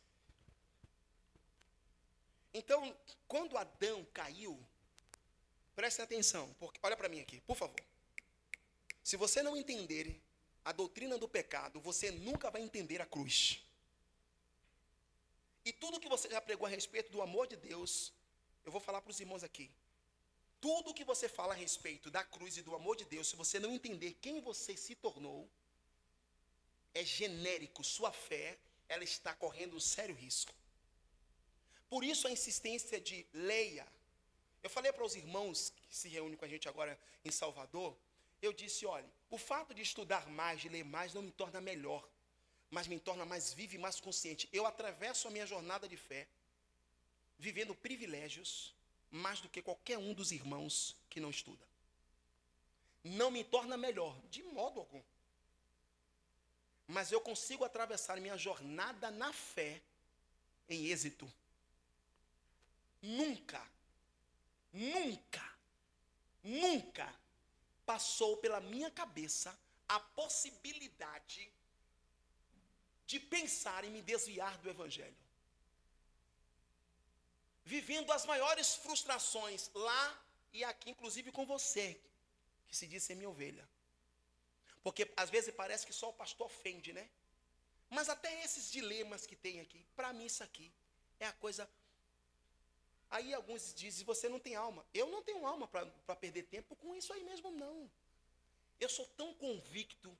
Então, quando Adão caiu, prestem atenção, porque, olha para mim aqui, por favor. Se você não entender a doutrina do pecado, você nunca vai entender a cruz. E tudo que você já pregou a respeito do amor de Deus, eu vou falar para os irmãos aqui. Tudo que você fala a respeito da cruz e do amor de Deus, se você não entender quem você se tornou, é genérico. Sua fé, ela está correndo um sério risco. Por isso a insistência de leia. Eu falei para os irmãos que se reúnem com a gente agora em Salvador, eu disse, olha, o fato de estudar mais, de ler mais, não me torna melhor, mas me torna mais vivo e mais consciente. Eu atravesso a minha jornada de fé, vivendo privilégios, mais do que qualquer um dos irmãos que não estuda. Não me torna melhor, de modo algum. Mas eu consigo atravessar minha jornada na fé em êxito. Nunca passou pela minha cabeça a possibilidade de pensar em me desviar do Evangelho. Vivendo as maiores frustrações lá e aqui, inclusive com você, que se diz ser minha ovelha. Porque às vezes parece que só o pastor ofende, né? Mas até esses dilemas que tem aqui, para mim isso aqui é a coisa. Aí alguns dizem, você não tem alma. Eu não tenho alma para perder tempo com isso aí mesmo, não. Eu sou tão convicto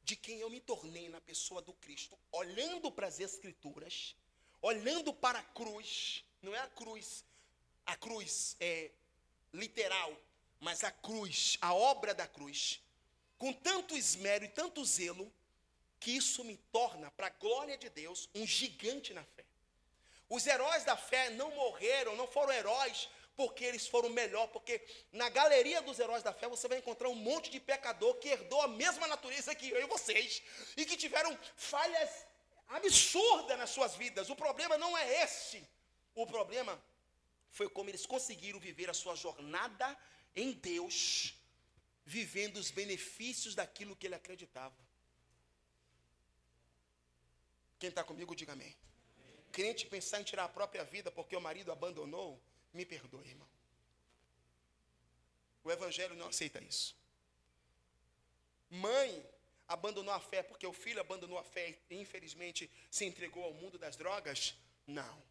de quem eu me tornei na pessoa do Cristo, olhando para as Escrituras, olhando para a cruz, não é a cruz é literal, mas a cruz, a obra da cruz, com tanto esmero e tanto zelo, que isso me torna, para a glória de Deus, um gigante na fé. Os heróis da fé não morreram, não foram heróis porque eles foram melhor, porque na galeria dos heróis da fé você vai encontrar um monte de pecador que herdou a mesma natureza que eu e vocês, e que tiveram falhas absurdas nas suas vidas. O problema não é esse. O problema foi como eles conseguiram viver a sua jornada em Deus, vivendo os benefícios daquilo que ele acreditava. Quem está comigo, diga amém. Crente pensar em tirar a própria vida porque o marido abandonou, me perdoe, irmão. O Evangelho não aceita isso. Mãe abandonou a fé porque o filho abandonou a fé e infelizmente se entregou ao mundo das drogas? Não.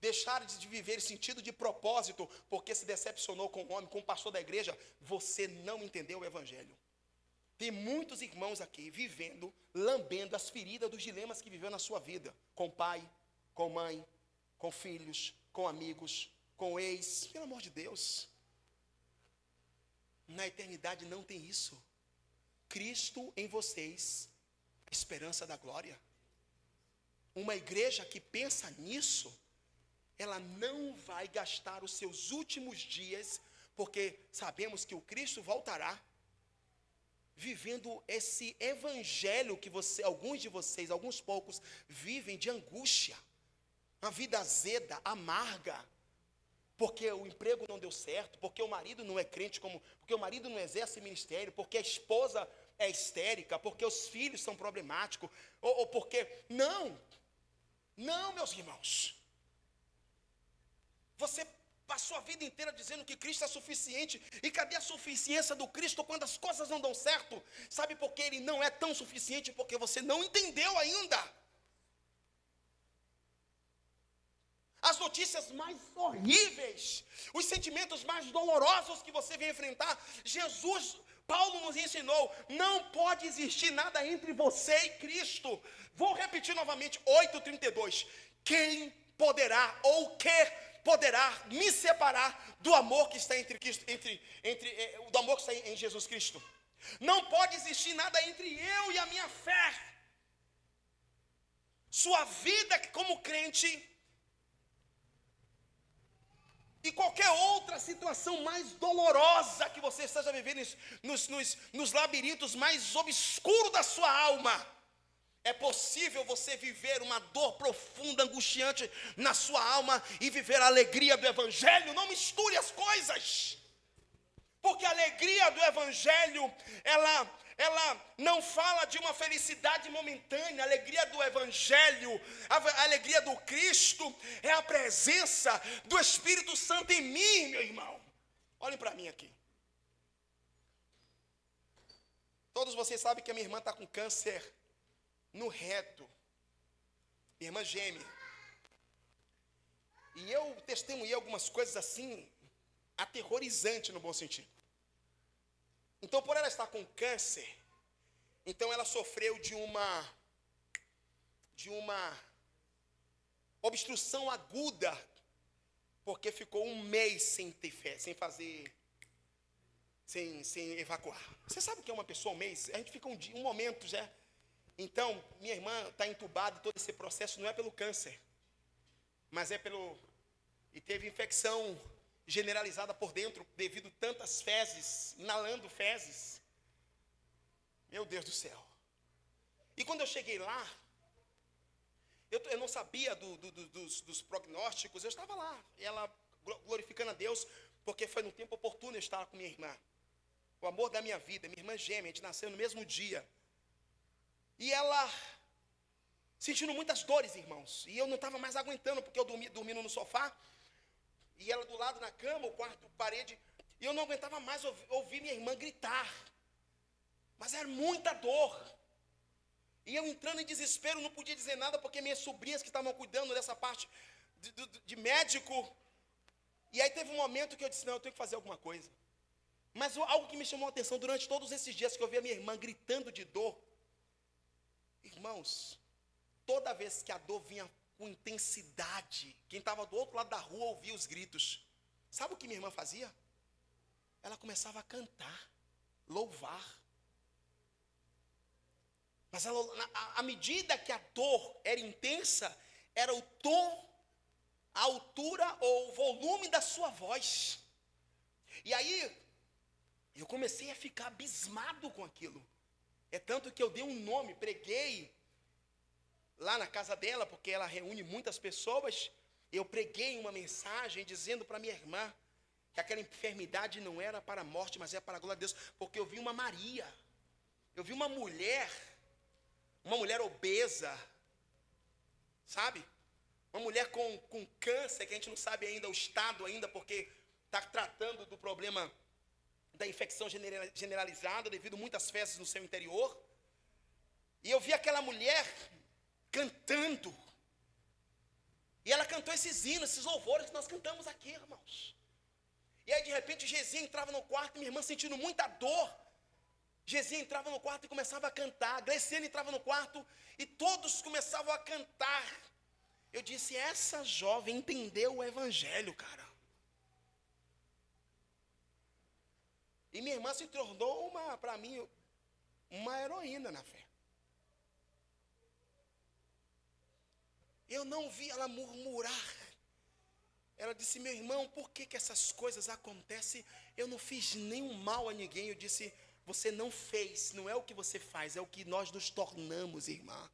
Deixar de viver sentido de propósito porque se decepcionou com o homem, com o pastor da igreja? Você não entendeu o Evangelho. Tem muitos irmãos aqui vivendo, lambendo as feridas dos dilemas que viveu na sua vida. Com pai, com mãe, com filhos, com amigos, com ex. Pelo amor de Deus. Na eternidade não tem isso. Cristo em vocês, a esperança da glória. Uma igreja que pensa nisso, ela não vai gastar os seus últimos dias, porque sabemos que o Cristo voltará, vivendo esse evangelho que alguns de vocês, alguns poucos, vivem de angústia, uma vida azeda, amarga, porque o emprego não deu certo, porque o marido não é crente, porque o marido não exerce ministério, porque a esposa é histérica, porque os filhos são problemáticos, ou porque... Não, meus irmãos. Você passou a vida inteira dizendo que Cristo é suficiente. E cadê a suficiência do Cristo quando as coisas não dão certo? Sabe por que ele não é tão suficiente? Porque você não entendeu ainda. as notícias mais horríveis, os sentimentos mais dolorosos que você vem enfrentar, Paulo nos ensinou, não pode existir nada entre você e Cristo. Vou repetir novamente, 8:32. Quem poderá ou que poderá me separar do amor que está entre Cristo, do amor que está em Jesus Cristo? Não pode existir nada entre eu e a minha fé. Sua vida como crente e qualquer outra situação mais dolorosa que você esteja vivendo nos labirintos mais obscuros da sua alma, é possível você viver uma dor profunda, angustiante na sua alma e viver a alegria do Evangelho. Não misture as coisas, porque a alegria do Evangelho, ela não fala de uma felicidade momentânea. A alegria do Evangelho, a alegria do Cristo, é a presença do Espírito Santo em mim, meu irmão. Olhem para mim aqui. Todos vocês sabem que a minha irmã está com câncer no reto. Minha irmã gêmea. E eu testemunhei algumas coisas assim, aterrorizantes no bom sentido. Então, por ela estar com câncer, então ela sofreu de uma obstrução aguda, porque ficou um mês sem ter fé, sem evacuar. Você sabe o que é uma pessoa um mês? A gente fica um momento já. Então, minha irmã está entubada, todo esse processo não é pelo câncer, mas é e teve infecção generalizada por dentro, devido a tantas fezes, inalando fezes. Meu Deus do céu. E quando eu cheguei lá, eu não sabia dos prognósticos, eu estava lá, e ela glorificando a Deus, porque foi no tempo oportuno eu estar com minha irmã. O amor da minha vida, minha irmã gêmea, a gente nasceu no mesmo dia. E ela sentindo muitas dores, irmãos. E eu não estava mais aguentando, porque eu dormindo no sofá. E ela do lado na cama, o quarto, parede. E eu não aguentava mais ouvir minha irmã gritar. Mas era muita dor. E eu entrando em desespero, não podia dizer nada, porque minhas sobrinhas que estavam cuidando dessa parte de médico. E aí teve um momento que eu disse, não, eu tenho que fazer alguma coisa. Mas algo que me chamou a atenção durante todos esses dias, que eu vi a minha irmã gritando de dor. Irmãos, toda vez que a dor vinha com intensidade, quem estava do outro lado da rua ouvia os gritos. Sabe o que minha irmã fazia? Ela começava a cantar, louvar. Mas à medida que a dor era intensa, era o tom, a altura ou o volume da sua voz. E aí, eu comecei a ficar abismado com aquilo. É tanto que eu dei um nome, preguei lá na casa dela, porque ela reúne muitas pessoas. Eu preguei uma mensagem dizendo para minha irmã que aquela enfermidade não era para a morte, mas é para a glória de Deus. Porque eu vi uma Maria, eu vi uma mulher obesa, sabe? Uma mulher com câncer, que a gente não sabe ainda o estado ainda, porque está tratando do problema da infecção generalizada, devido a muitas fezes no seu interior. E eu vi aquela mulher cantando. E ela cantou esses hinos, esses louvores que nós cantamos aqui, irmãos. E aí de repente Gezinha entrava no quarto, minha irmã sentindo muita dor. Gezinha entrava no quarto e começava a cantar. Gleciane entrava no quarto e todos começavam a cantar. Eu disse, essa jovem entendeu o Evangelho, cara. E minha irmã se tornou, para mim, uma heroína na fé. Eu não vi ela murmurar. Ela disse, meu irmão, por que essas coisas acontecem? Eu não fiz nenhum mal a ninguém. Eu disse, você não fez, não é o que você faz, é o que nós nos tornamos, irmã.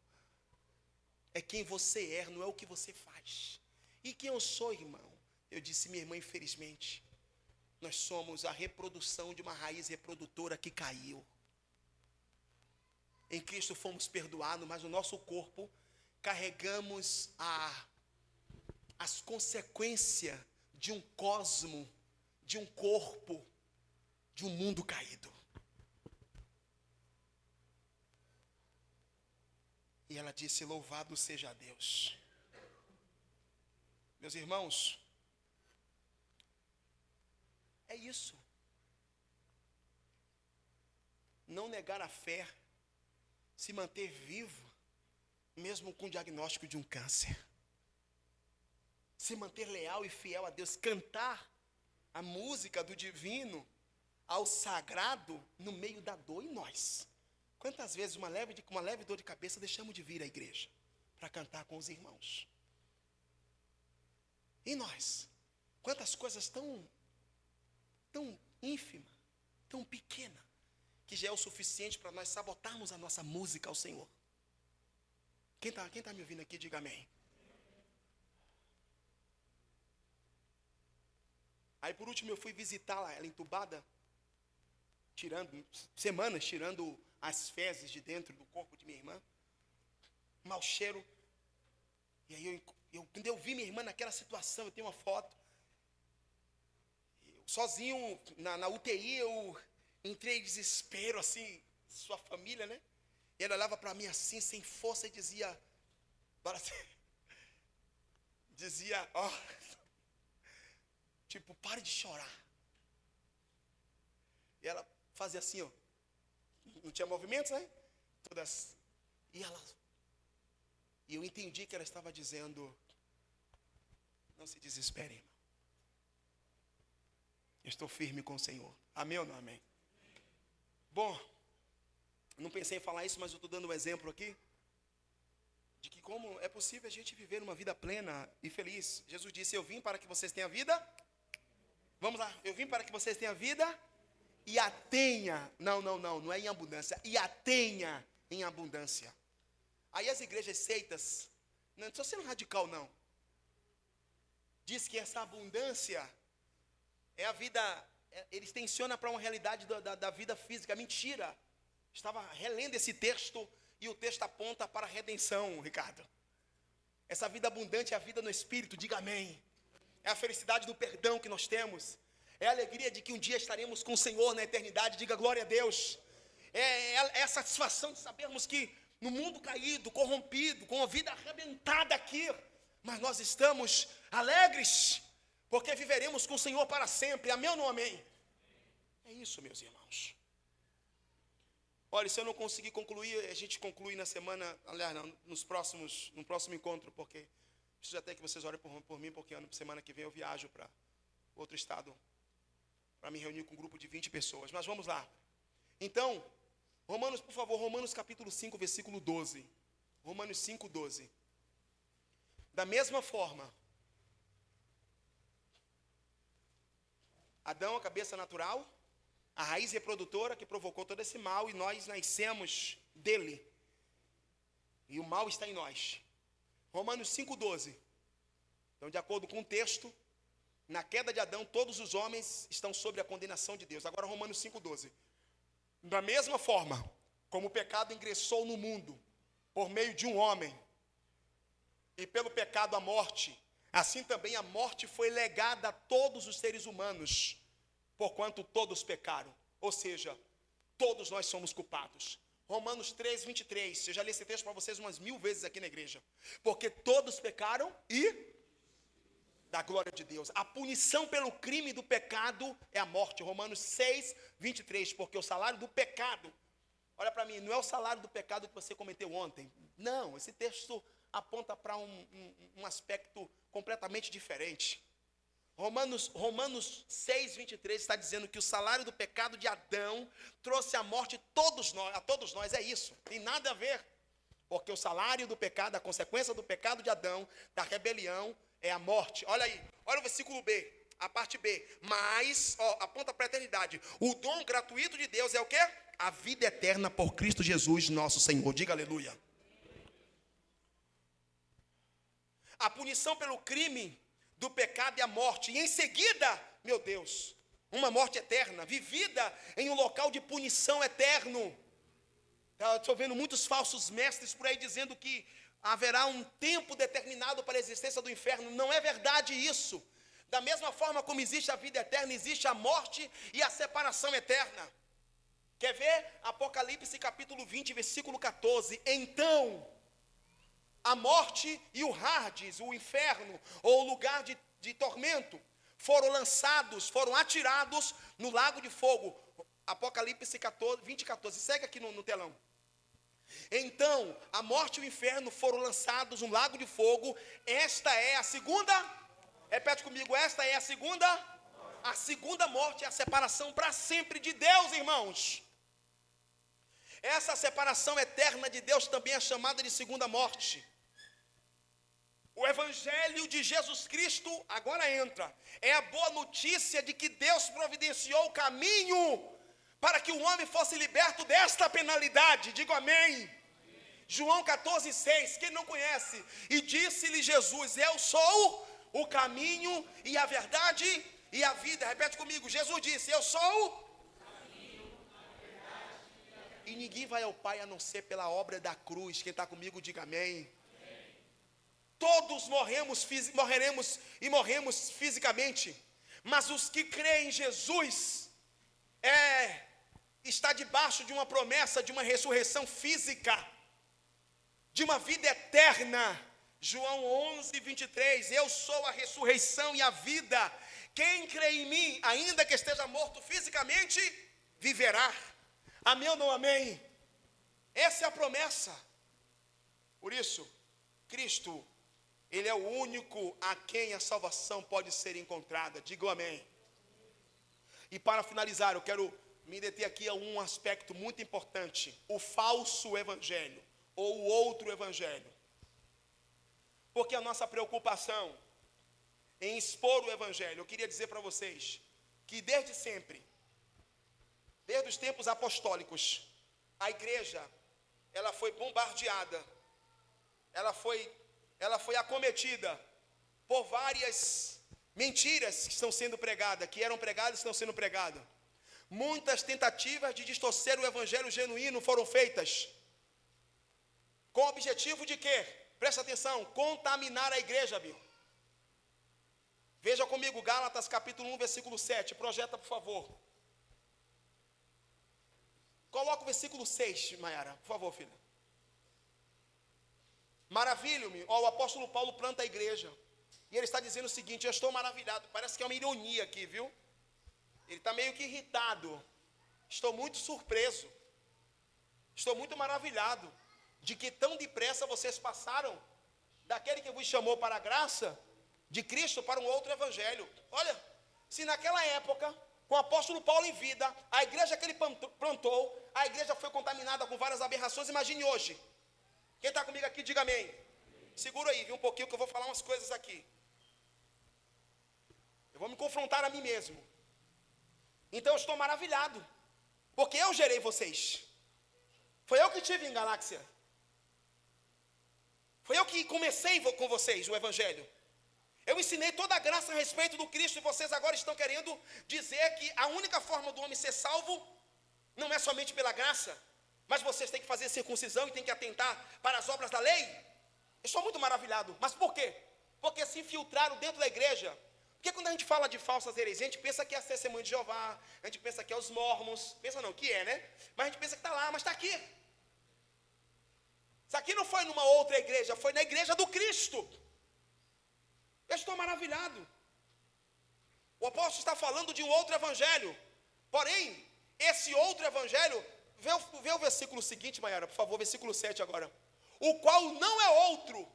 É quem você é, não é o que você faz. E quem eu sou, irmão? Eu disse, minha irmã, infelizmente, nós somos a reprodução de uma raiz reprodutora que caiu. Em Cristo fomos perdoados, mas no nosso corpo carregamos as consequências de um cosmo, de um corpo, de um mundo caído. E ela disse, louvado seja Deus. Meus irmãos, é isso. Não negar a fé, se manter vivo, mesmo com o diagnóstico de um câncer. Se manter leal e fiel a Deus, cantar a música do divino ao sagrado no meio da dor. E nós? Quantas vezes com uma leve dor de cabeça deixamos de vir à igreja para cantar com os irmãos? E nós? Quantas coisas tão ínfima, tão pequena, que já é o suficiente para nós sabotarmos a nossa música ao Senhor. Quem tá me ouvindo aqui, diga amém. Aí por último eu fui visitá-la, ela entubada, semanas tirando as fezes de dentro do corpo de minha irmã, mau cheiro. E aí quando eu vi minha irmã naquela situação, eu tenho uma foto, sozinho na UTI, eu entrei em desespero, assim, sua família, né? E ela olhava para mim assim, sem força, e dizia, ó, tipo, pare de chorar. E ela fazia assim, ó, não tinha movimentos, né? Todas. E eu entendi que ela estava dizendo, não se desespere, irmão. Eu estou firme com o Senhor. Amém ou não amém? Bom, não pensei em falar isso, mas eu estou dando um exemplo aqui de que como é possível a gente viver uma vida plena e feliz. Jesus disse, eu vim para que vocês tenham vida. Vamos lá, eu vim para que vocês tenham vida e a tenha. Não é em abundância, e a tenha em abundância. Aí as igrejas seitas, não estou sendo radical não, diz que essa abundância é a vida, eles tensionam para uma realidade da vida física. Mentira. Estava relendo esse texto e o texto aponta para a redenção, Ricardo. Essa vida abundante é a vida no Espírito, diga amém. É a felicidade do perdão que nós temos. É a alegria de que um dia estaremos com o Senhor na eternidade, diga glória a Deus. É a satisfação de sabermos que no mundo caído, corrompido, com a vida arrebentada aqui, mas nós estamos alegres, porque viveremos com o Senhor para sempre. Amém ou não amém? É isso, meus irmãos. Olha, se eu não conseguir concluir, a gente conclui na semana, aliás, não, no próximo encontro, porque preciso até que vocês orem por mim, porque semana que vem eu viajo para outro estado, para me reunir com um grupo de 20 pessoas. Mas vamos lá. Então, Romanos, por favor, Romanos capítulo 5, versículo 12. Romanos 5, 12. Da mesma forma, Adão, a cabeça natural, a raiz reprodutora que provocou todo esse mal, e nós nascemos dele. E o mal está em nós. Romanos 5,12. Então, de acordo com o texto, na queda de Adão, todos os homens estão sob a condenação de Deus. Agora, Romanos 5,12. Da mesma forma, como o pecado ingressou no mundo por meio de um homem, e pelo pecado a morte, assim também a morte foi legada a todos os seres humanos, porquanto todos pecaram. Ou seja, todos nós somos culpados. Romanos 3, 23. Eu já li esse texto para vocês umas 1000 vezes aqui na igreja. Porque todos pecaram e da glória de Deus. A punição pelo crime do pecado é a morte. Romanos 6, 23. Porque o salário do pecado, olha para mim, não é o salário do pecado que você cometeu ontem. Não, esse texto aponta para um aspecto completamente diferente. Romanos 6, 23 está dizendo que o salário do pecado de Adão trouxe a morte a todos nós. É isso, tem nada a ver. Porque o salário do pecado, a consequência do pecado de Adão, da rebelião, é a morte. Olha aí, olha o versículo B, a parte B. Mas, aponta para a eternidade. O dom gratuito de Deus é o quê? A vida eterna por Cristo Jesus, nosso Senhor. Diga aleluia. A punição pelo crime do pecado e a morte, e em seguida, meu Deus, uma morte eterna, vivida em um local de punição eterno. Estou vendo muitos falsos mestres por aí dizendo que haverá um tempo determinado para a existência do inferno. Não é verdade isso. Da mesma forma como existe a vida eterna, existe a morte e a separação eterna. Quer ver? Apocalipse capítulo 20, versículo 14. Então, a morte e o Hades, o inferno, ou o lugar de tormento, foram lançados, foram atirados no lago de fogo. Apocalipse 14, 20, 14. Segue aqui no telão. Então, a morte e o inferno foram lançados no lago de fogo. Esta é a segunda. Repete comigo, esta é a segunda. A segunda morte é a separação para sempre de Deus, irmãos. Essa separação eterna de Deus também é chamada de segunda morte. O Evangelho de Jesus Cristo agora entra. É a boa notícia de que Deus providenciou o caminho para que o homem fosse liberto desta penalidade. Digo amém. João 14,6, quem não conhece? E disse-lhe Jesus, eu sou o caminho e a verdade e a vida. Repete comigo, Jesus disse, eu sou o caminho, a verdade e ninguém vai ao Pai a não ser pela obra da cruz. Quem está comigo, diga amém. Todos morremos e morremos fisicamente, mas os que creem em Jesus está debaixo de uma promessa de uma ressurreição física, de uma vida eterna. João 11, 23, eu sou a ressurreição e a vida. Quem crê em mim, ainda que esteja morto fisicamente, viverá. Amém ou não amém? Essa é a promessa. Por isso, Cristo, Ele é o único a quem a salvação pode ser encontrada. Diga amém. E para finalizar, eu quero me deter aqui a um aspecto muito importante. O falso evangelho, ou o outro evangelho. Porque a nossa preocupação em expor o evangelho, eu queria dizer para vocês, que desde sempre, desde os tempos apostólicos, a igreja, ela foi bombardeada, ela foi acometida por várias mentiras que estão sendo pregadas, que eram pregadas e estão sendo pregadas. Muitas tentativas de distorcer o evangelho genuíno foram feitas. Com o objetivo de quê? Presta atenção, contaminar a igreja, Bill. Veja comigo, Gálatas capítulo 1, versículo 7. Projeta, por favor. Coloca o versículo 6, Mayara, por favor, filha. Maravilho-me, o apóstolo Paulo planta a igreja. E ele está dizendo o seguinte, eu estou maravilhado. Parece que é uma ironia aqui, viu? Ele está meio que irritado. Estou muito surpreso. Estou muito maravilhado de que tão depressa vocês passaram daquele que vos chamou para a graça de Cristo para um outro evangelho. Olha, se naquela época, com o apóstolo Paulo em vida, a igreja que ele plantou, a igreja foi contaminada com várias aberrações, imagine hoje. Quem está comigo aqui, diga amém. Segura aí, viu, um pouquinho que eu vou falar umas coisas aqui. Eu vou me confrontar a mim mesmo. Então eu estou maravilhado, porque eu gerei vocês. Foi eu que tive em Galáxia. Foi eu que comecei com vocês o evangelho. Eu ensinei toda a graça a respeito do Cristo e vocês agora estão querendo dizer que a única forma do homem ser salvo não é somente pela graça, mas vocês têm que fazer circuncisão e têm que atentar para as obras da lei. Eu estou muito maravilhado. Mas por quê? Porque se infiltraram dentro da igreja. Porque quando a gente fala de falsas heresias, a gente pensa que é a testemunha de Jeová, a gente pensa que é os mormons, pensa não, que é, né? Mas a gente pensa que está lá, mas está aqui. Isso aqui não foi numa outra igreja, foi na igreja do Cristo. Eu estou maravilhado. O apóstolo está falando de um outro evangelho. Porém, esse outro evangelho, vê o versículo seguinte, Mayara, por favor, versículo 7 agora. O qual não é outro,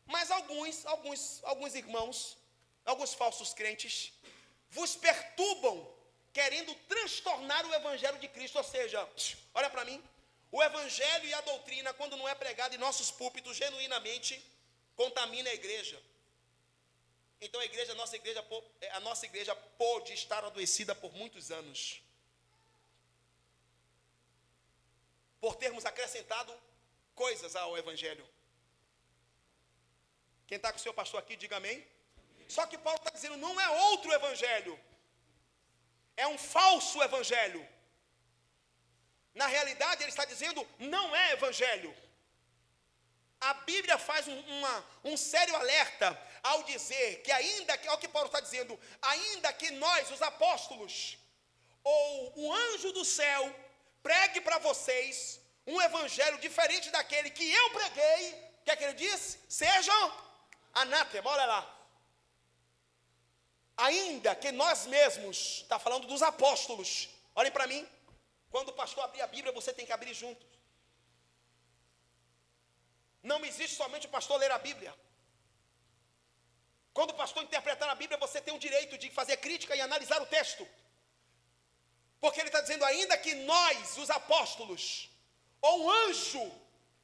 mas alguns irmãos, alguns falsos crentes, vos perturbam, querendo transtornar o evangelho de Cristo. Ou seja, olha para mim, o evangelho e a doutrina, quando não é pregado em nossos púlpitos genuinamente, contamina a igreja. Então a nossa igreja pôde estar adoecida por muitos anos, por termos acrescentado coisas ao evangelho. Quem está com o seu pastor aqui, diga amém. Só que Paulo está dizendo, não é outro evangelho, é um falso evangelho. Na realidade, ele está dizendo, não é evangelho. A Bíblia faz um sério alerta ao dizer que ainda que, olha o que Paulo está dizendo, ainda que nós, os apóstolos, ou o anjo do céu, pregue para vocês um evangelho diferente daquele que eu preguei, que é que ele diz? Sejam anátema, olha lá. Ainda que nós mesmos, está falando dos apóstolos, olhem para mim, quando o pastor abrir a Bíblia, você tem que abrir junto. Não existe somente o pastor ler a Bíblia. Quando o pastor interpretar a Bíblia, você tem o direito de fazer crítica e analisar o texto. Porque ele está dizendo, ainda que nós, os apóstolos, ou um anjo,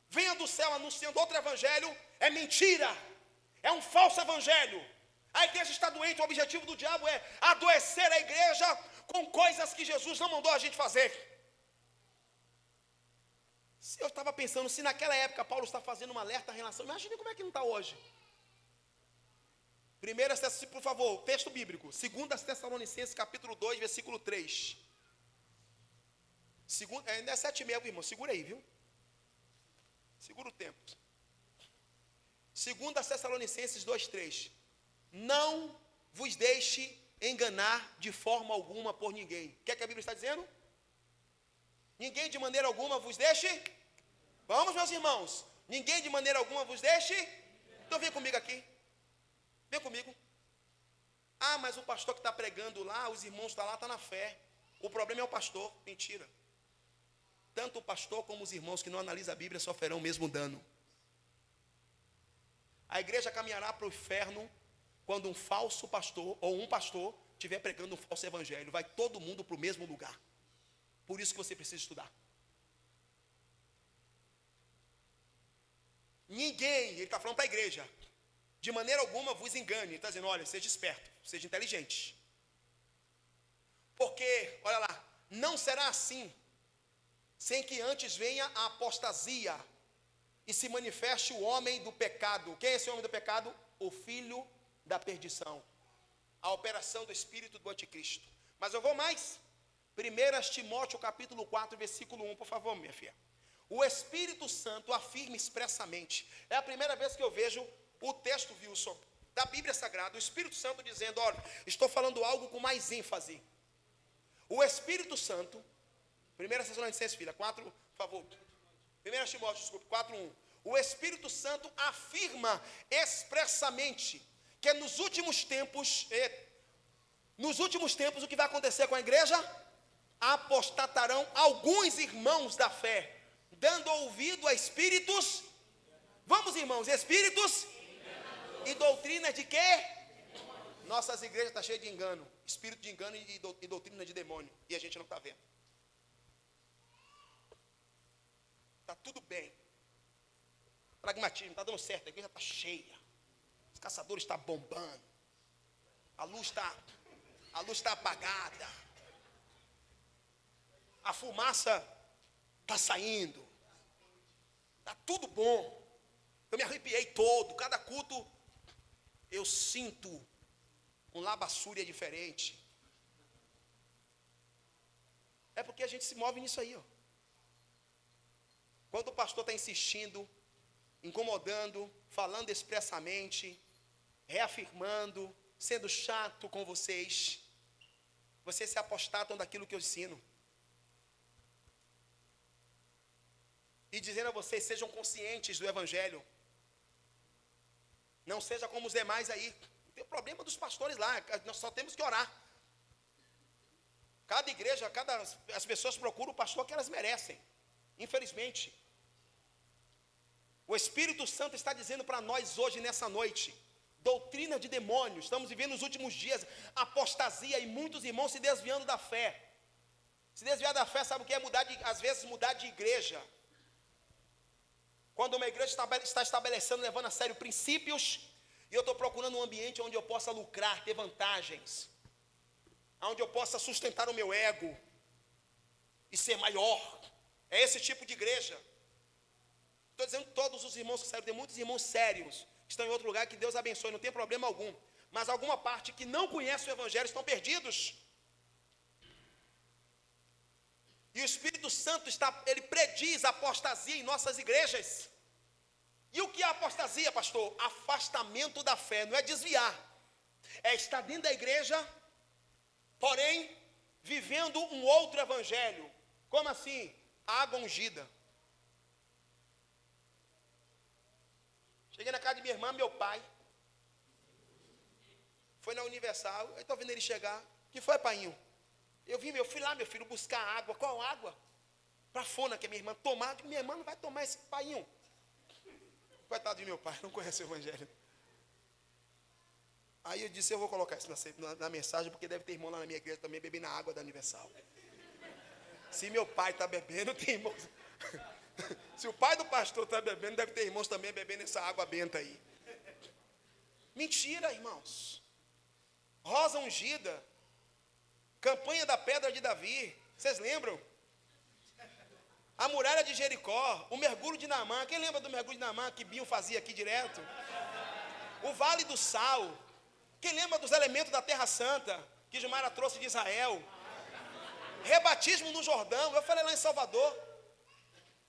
venha do céu anunciando outro evangelho, é mentira, é um falso evangelho. A igreja está doente, o objetivo do diabo é adoecer a igreja com coisas que Jesus não mandou a gente fazer. Eu estava pensando, se naquela época Paulo está fazendo uma alerta em relação, imagine como é que não está hoje. Primeira, por favor, texto bíblico, 2 Tessalonicenses, capítulo 2, versículo 3. Ainda é 7:30, irmão, segura aí, viu? Segura o tempo. 2 Tessalonicenses 2:3. Não vos deixe enganar de forma alguma por ninguém. O que é que a Bíblia está dizendo? Ninguém de maneira alguma vos deixe. Vamos, meus irmãos. Ninguém de maneira alguma vos deixe. Então vem comigo aqui. Vem comigo. Ah, mas o pastor que está pregando lá, os irmãos estão lá, está na fé. O problema é o pastor. Mentira. Tanto o pastor como os irmãos que não analisam a Bíblia sofrerão o mesmo dano. A igreja caminhará para o inferno quando um falso pastor ou um pastor estiver pregando um falso evangelho. Vai todo mundo para o mesmo lugar. Por isso que você precisa estudar. Ninguém, ele está falando para a igreja, de maneira alguma vos engane. Ele está dizendo, olha, seja esperto, seja inteligente. Porque, olha lá, não será assim, sem que antes venha a apostasia e se manifeste o homem do pecado. Quem é esse homem do pecado? O filho da perdição. A operação do espírito do anticristo. Mas eu vou mais. 1 Timóteo capítulo 4, versículo 1, por favor, minha filha. O Espírito Santo afirma expressamente. É a primeira vez que eu vejo o texto, Wilson, da Bíblia Sagrada, o Espírito Santo dizendo, olha, estou falando algo com mais ênfase. O Espírito Santo, 1 Tessalonicenses, filha, 4, por favor. 1 Timóteo, desculpe, 4, 1. O Espírito Santo afirma expressamente que nos últimos tempos, o que vai acontecer com a igreja? Apostatarão alguns irmãos da fé, dando ouvido a espíritos, vamos irmãos, espíritos e doutrinas de quê? Nossas igrejas estão cheias de engano, espírito de engano e doutrina de demônio, e a gente não está vendo. Está tudo bem, pragmatismo, está dando certo, a igreja está cheia, os caçadores estão bombando, a luz está apagada, a fumaça está saindo, está tudo bom. Eu me arrepiei todo, cada culto eu sinto um labassúria diferente. É porque a gente se move nisso aí, ó. Quando o pastor está insistindo, incomodando, falando expressamente, reafirmando, sendo chato com vocês se apostatam daquilo que eu ensino. E dizendo a vocês, sejam conscientes do evangelho. Não seja como os demais aí. Não tem problema dos pastores lá, nós só temos que orar. Cada igreja, as pessoas procuram o pastor que elas merecem. Infelizmente. O Espírito Santo está dizendo para nós hoje, nessa noite, doutrina de demônios. Estamos vivendo nos últimos dias apostasia e muitos irmãos se desviando da fé. Se desviar da fé, sabe o que é? Às vezes mudar de igreja. Quando uma igreja está estabelecendo, levando a sério princípios, e eu estou procurando um ambiente onde eu possa lucrar, ter vantagens, onde eu possa sustentar o meu ego e ser maior. É esse tipo de igreja. Estou dizendo todos os irmãos que saíram, tem muitos irmãos sérios que estão em outro lugar, que Deus abençoe, não tem problema algum. Mas alguma parte que não conhece o evangelho estão perdidos. E o Espírito Santo ele prediz a apostasia em nossas igrejas. E o que é apostasia, pastor? Afastamento da fé, não é desviar. É estar dentro da igreja, porém, vivendo um outro evangelho. Como assim? Água ungida. Cheguei na casa de minha irmã, meu pai foi na Universal, eu estou vendo ele chegar. Que foi, painho? Eu fui lá, meu filho, buscar água. Qual água? Para Fona, que é minha irmã, tomar. Minha irmã não vai tomar esse painho. Coitado de meu pai, não conhece o evangelho. Aí eu disse, eu vou colocar isso na mensagem, porque deve ter irmão lá na minha igreja também bebendo a água da Universal. Se meu pai está bebendo, tem irmãos. Se o pai do pastor está bebendo, deve ter irmãos também bebendo essa água benta aí. Mentira, irmãos. Rosa ungida, campanha da pedra de Davi, vocês lembram? A muralha de Jericó, o mergulho de Naamã. Quem lembra do mergulho de Naamã que Binho fazia aqui direto? O vale do sal. Quem lembra dos elementos da terra santa que Gilmara trouxe de Israel? Rebatismo no Jordão. Eu falei lá em Salvador.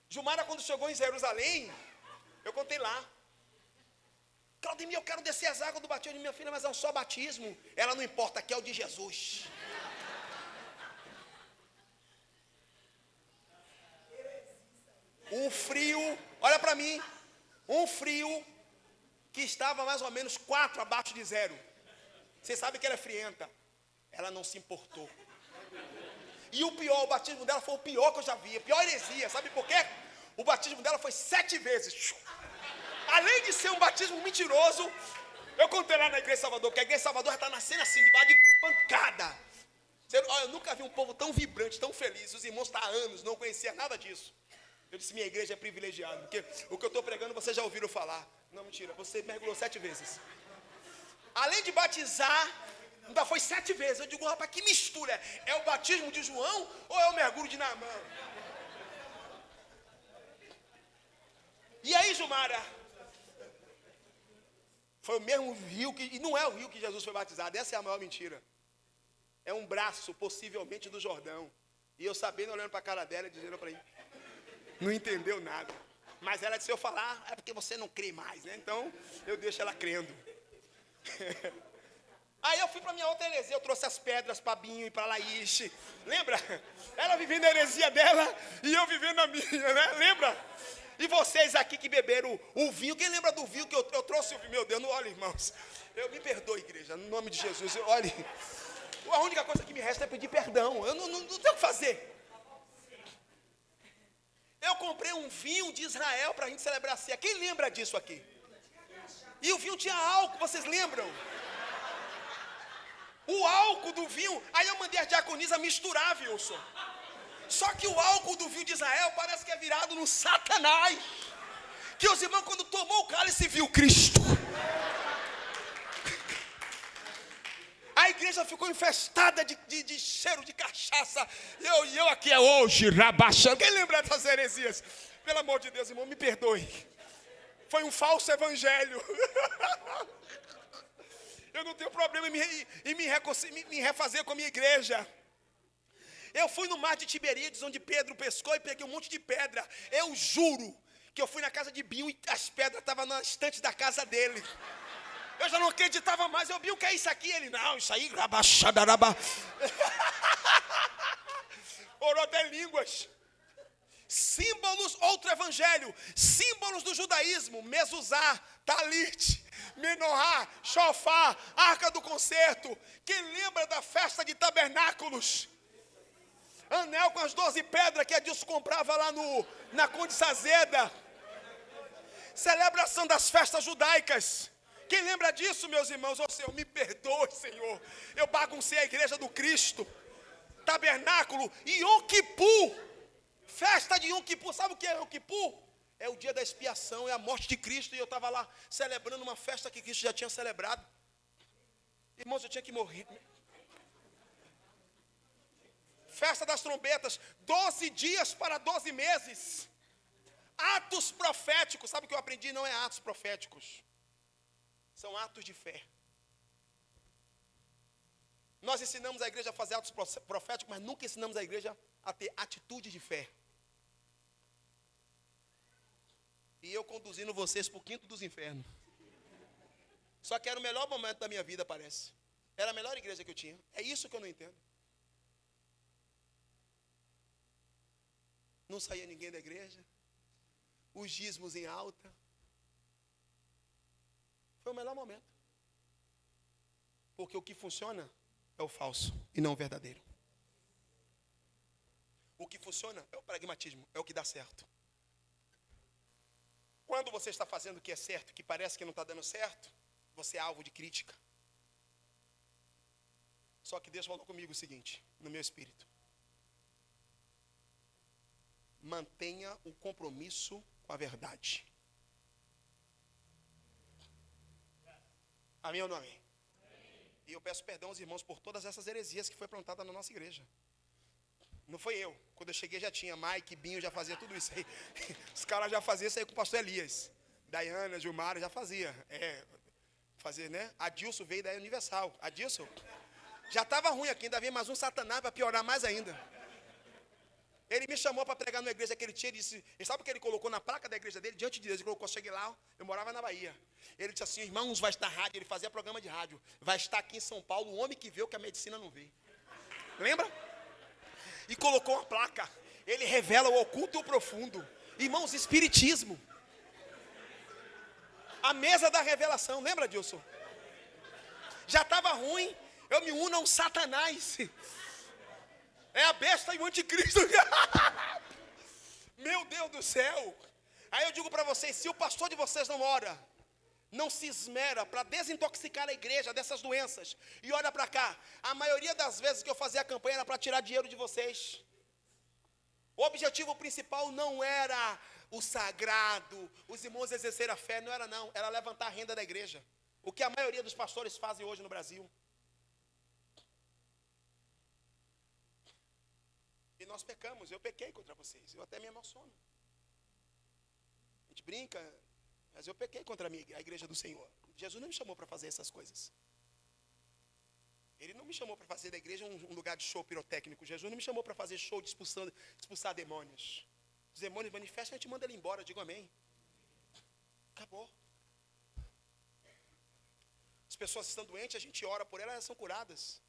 Gilmara, quando chegou em Jerusalém, eu contei lá. Claudemir, eu quero descer as águas do batismo de minha filha, mas é um só batismo. Ela não importa, que é o de Jesus. Um frio, olha para mim, um frio que estava mais ou menos 4 abaixo de 0. Você sabe que ela é frienta. Ela não se importou. E o pior, o batismo dela foi o pior que eu já vi. A pior heresia, sabe por quê? O batismo dela foi 7 vezes. Além de ser um batismo mentiroso, eu contei lá na Igreja Salvador, que a Igreja Salvador já está nascendo assim, debaixo de pancada. Eu nunca vi um povo tão vibrante, tão feliz. Os irmãos estão há anos, não conhecia nada disso. Eu disse, minha igreja é privilegiada, porque o que eu estou pregando vocês já ouviram falar. Não, mentira, você mergulhou 7 vezes. Além de batizar, ainda foi 7 vezes. Eu digo, rapaz, que mistura. É o batismo de João ou é o mergulho de Naamã? E aí, Gilmara? Foi o mesmo rio que... E não é o rio que Jesus foi batizado. Essa é a maior mentira. É um braço, possivelmente, do Jordão. E eu sabendo, olhando para a cara dela, dizendo para ele... Não entendeu nada. Mas ela disse, se eu falar, é porque você não crê mais, né? Então, eu deixo ela crendo. Aí eu fui para minha outra heresia, eu trouxe as pedras para Binho e para Laís. Lembra? Ela vivendo a heresia dela e eu vivendo a minha, né? Lembra? E vocês aqui que beberam o vinho, quem lembra do vinho que eu trouxe o vinho? Meu Deus, não olhe, irmãos. Eu me perdoe, igreja, no nome de Jesus. Olhe, a única coisa que me resta é pedir perdão. Eu não tenho o que fazer. Eu comprei um vinho de Israel para a gente celebrar a ceia. Quem lembra disso aqui? E o vinho tinha álcool, vocês lembram? O álcool do vinho, aí eu mandei a diaconisa misturar, Wilson. Só que o álcool do vinho de Israel parece que é virado no Satanás. Que os irmãos, quando tomou o cálice, viu Cristo. A igreja ficou infestada de cheiro de cachaça. E eu aqui é hoje, rabaixando. Quem lembra dessas heresias? Pelo amor de Deus, irmão, me perdoe. Foi um falso evangelho. Eu não tenho problema em me refazer com a minha igreja. Eu fui no mar de Tiberíades, onde Pedro pescou, e peguei um monte de pedra. Eu juro que eu fui na casa de Binho e as pedras estavam na estante da casa dele. Eu já não acreditava mais. Eu vi o que é isso aqui. Ele, não, isso aí, rabaxadaraba. Orou até línguas. Símbolos, outro evangelho. Símbolos do judaísmo. Mezuzá, talit, menorá, shofar, arca do concerto. Quem lembra da festa de tabernáculos? Anel com as 12 pedras que a Deus comprava lá na Conde Sazeda. Celebração das festas judaicas. Quem lembra disso, meus irmãos? Ô Senhor, me perdoe, Senhor. Eu baguncei a igreja do Cristo. Tabernáculo e Yom Kippur. Festa de Yom Kippur. Sabe o que é Yom Kippur? É o dia da expiação, é a morte de Cristo. E eu estava lá celebrando uma festa que Cristo já tinha celebrado. Irmãos, eu tinha que morrer. Festa das trombetas. 12 dias para 12 meses. Atos proféticos. Sabe o que eu aprendi? Não é atos proféticos. São atos de fé. Nós ensinamos a igreja a fazer atos proféticos, mas nunca ensinamos a igreja a ter atitude de fé. E eu conduzindo vocês para o quinto dos infernos. Só que era o melhor momento da minha vida, parece. Era a melhor igreja que eu tinha. É isso que eu não entendo. Não saía ninguém da igreja. Os dízimos em alta. Foi o melhor momento. Porque o que funciona é o falso e não o verdadeiro. O que funciona é o pragmatismo, é o que dá certo. Quando você está fazendo o que é certo, que parece que não está dando certo, você é alvo de crítica. Só que Deus falou comigo o seguinte, no meu espírito. Mantenha o compromisso com a verdade. Amém ou não amém? E eu peço perdão aos irmãos por todas essas heresias que foi plantada na nossa igreja. Não foi eu. Quando eu cheguei já tinha Mike, Binho, já fazia tudo isso aí. Os caras já faziam isso aí com o pastor Elias. Daiana, Gilmar já fazia. Fazer, né? Adilson veio da Universal. Adilson já estava ruim aqui, ainda veio mais um satanás para piorar mais ainda. Ele me chamou para pregar numa igreja que ele tinha, disse, e sabe o que ele colocou na placa da igreja dele? Diante de Deus, ele colocou, cheguei lá, eu morava na Bahia. Ele disse assim, irmãos, vai estar rádio, ele fazia programa de rádio, vai estar aqui em São Paulo o homem que vê o que a medicina não vê. Lembra? E colocou uma placa, ele revela o oculto e o profundo. Irmãos, espiritismo. A mesa da revelação, lembra, Dilson? Já estava ruim, eu me uno a um satanás. É a besta e o anticristo. Meu Deus do céu. Aí eu digo para vocês, se o pastor de vocês não ora, não se esmera para desintoxicar a igreja dessas doenças, e olha para cá, a maioria das vezes que eu fazia a campanha era para tirar dinheiro de vocês. O objetivo principal não era o sagrado, os irmãos exercer a fé, não era não, era levantar a renda da igreja. O que a maioria dos pastores fazem hoje no Brasil. E nós pecamos, eu pequei contra vocês, eu até me emociono. A gente brinca, mas eu pequei contra a igreja do Senhor. Jesus não me chamou para fazer essas coisas. Ele não me chamou para fazer da igreja um lugar de show pirotécnico. Jesus não me chamou para fazer show de expulsar demônios. Os demônios manifestam, a gente manda ele embora, eu digo amém. Acabou. As pessoas estão doentes, a gente ora por elas, elas são curadas.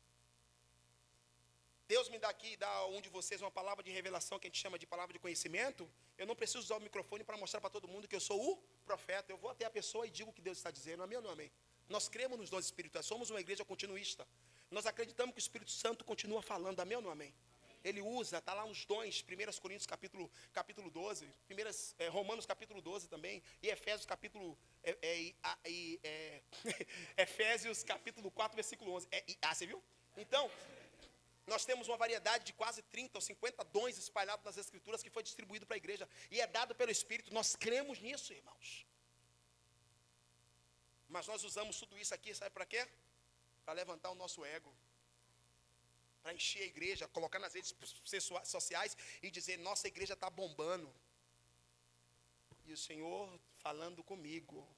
Deus me dá aqui, dá a um de vocês uma palavra de revelação que a gente chama de palavra de conhecimento. Eu não preciso usar o microfone para mostrar para todo mundo que eu sou o profeta. Eu vou até a pessoa e digo o que Deus está dizendo. Amém ou não amém? Nós cremos nos dons espirituais, somos uma igreja continuista. Nós acreditamos que o Espírito Santo continua falando. Amém ou não amém? Ele usa, está lá nos dons, 1 Coríntios capítulo 12, Romanos capítulo 12 também, e Efésios capítulo, Efésios capítulo 4, versículo 11. Você viu? Então, nós temos uma variedade de quase 30 ou 50 dons espalhados nas Escrituras que foi distribuído para a igreja, e é dado pelo Espírito. Nós cremos nisso, irmãos. Mas nós usamos tudo isso aqui, sabe para quê? Para levantar o nosso ego. Para encher a igreja, colocar nas redes sociais e dizer, nossa igreja está bombando. E o Senhor falando comigo,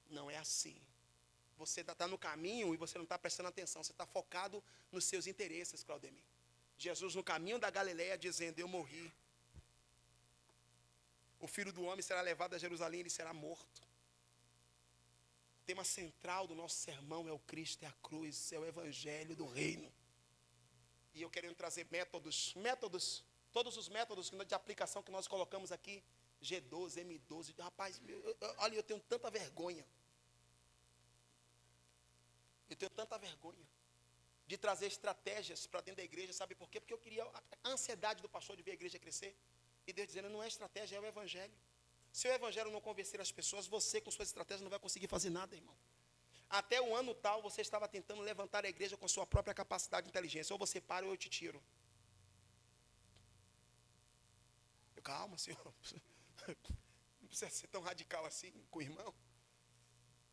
não é assim. Você está no caminho e você não está prestando atenção, você está focado nos seus interesses, Claudemir. Jesus no caminho da Galileia dizendo, eu morri. O Filho do Homem será levado a Jerusalém e ele será morto. O tema central do nosso sermão é o Cristo, é a cruz, é o Evangelho do Reino. E eu querendo trazer métodos, todos os métodos de aplicação que nós colocamos aqui, G12, M12, rapaz, olha, eu tenho tanta vergonha. Eu tenho tanta vergonha de trazer estratégias para dentro da igreja, sabe por quê? Porque eu queria a ansiedade do pastor de ver a igreja crescer. E Deus dizendo, não é estratégia, é o Evangelho. Se o Evangelho não convencer as pessoas, você com suas estratégias não vai conseguir fazer nada, irmão. Até o ano tal, você estava tentando levantar a igreja com sua própria capacidade de inteligência. Ou você para ou eu te tiro. Calma, senhor. Não precisa ser tão radical assim com o irmão.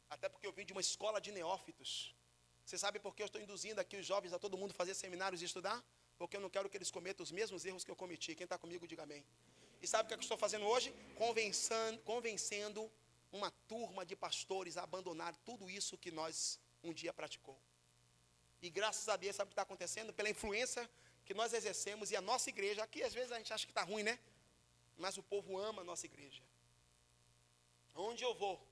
Até porque eu vim de uma escola de neófitos. Você sabe por que eu estou induzindo aqui os jovens a todo mundo fazer seminários e estudar? Porque eu não quero que eles cometam os mesmos erros que eu cometi. Quem está comigo, diga amém. E sabe o que eu estou fazendo hoje? Convencendo uma turma de pastores a abandonar tudo isso que nós um dia praticou. E graças a Deus, sabe o que está acontecendo? Pela influência que nós exercemos e a nossa igreja, aqui às vezes a gente acha que está ruim, né? Mas o povo ama a nossa igreja. Onde eu vou,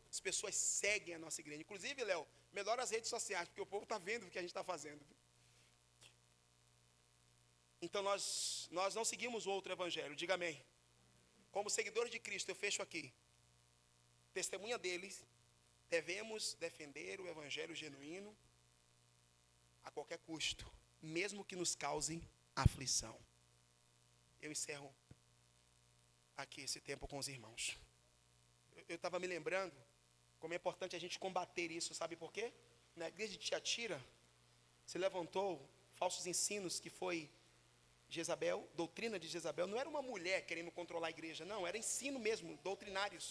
as pessoas seguem a nossa igreja. Inclusive, Léo, melhora as redes sociais, porque o povo está vendo o que a gente está fazendo. Então nós não seguimos o outro evangelho, diga amém. Como seguidores de Cristo, eu fecho aqui. testemunha deles, devemos defender o evangelho genuíno a qualquer custo, mesmo que nos causem aflição. Eu encerro aqui esse tempo com os irmãos. Eu estava me lembrando como é importante a gente combater isso, sabe por quê? Na igreja de Tiatira se levantou falsos ensinos, que foi Jezabel, doutrina de Jezabel. Não era uma mulher querendo controlar a igreja, não, era ensino mesmo, doutrinários,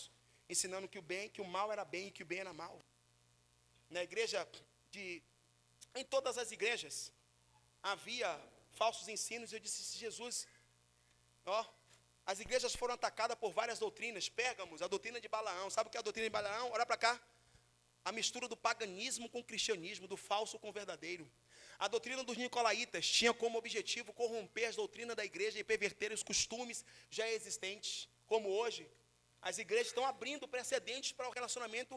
ensinando que o mal era bem e que o bem era mal. Na igreja em todas as igrejas havia falsos ensinos. Eu disse, Jesus, as igrejas foram atacadas por várias doutrinas. Pérgamos, a doutrina de Balaão. Sabe o que é a doutrina de Balaão? Olha para cá. A mistura do paganismo com o cristianismo, do falso com o verdadeiro. A doutrina dos nicolaítas tinha como objetivo corromper as doutrinas da igreja e perverter os costumes já existentes. Como hoje, as igrejas estão abrindo precedentes para o relacionamento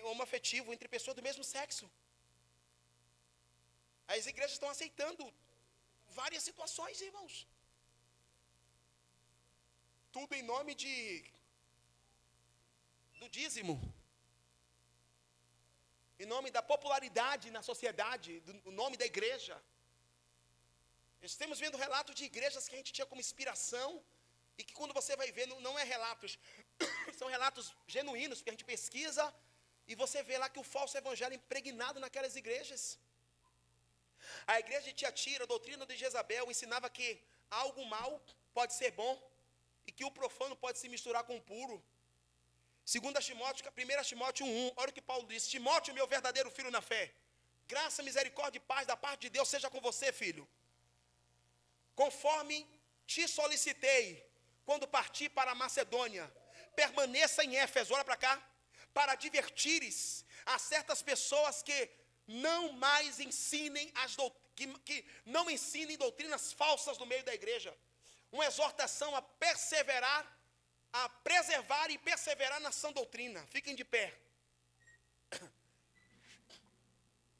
homoafetivo entre pessoas do mesmo sexo. As igrejas estão aceitando várias situações, irmãos. Tudo em nome do dízimo. Em nome da popularidade na sociedade, o nome da igreja. Estamos vendo relatos de igrejas que a gente tinha como inspiração, e que quando você vai ver, não é relatos, são relatos genuínos, que a gente pesquisa, e você vê lá que o falso evangelho é impregnado naquelas igrejas. A igreja de Tiatira, a doutrina de Jezabel, ensinava que algo mal pode ser bom, e que o profano pode se misturar com o puro. 1 Timóteo 1, olha o que Paulo disse: Timóteo, meu verdadeiro filho na fé, graça, misericórdia e paz da parte de Deus seja com você, filho. Conforme te solicitei, quando parti para a Macedônia, permaneça em Éfeso, olha para cá, para advertires a certas pessoas que não mais ensinem que não ensinem doutrinas falsas no meio da igreja. Uma exortação a perseverar, a preservar e perseverar na sã doutrina. Fiquem de pé.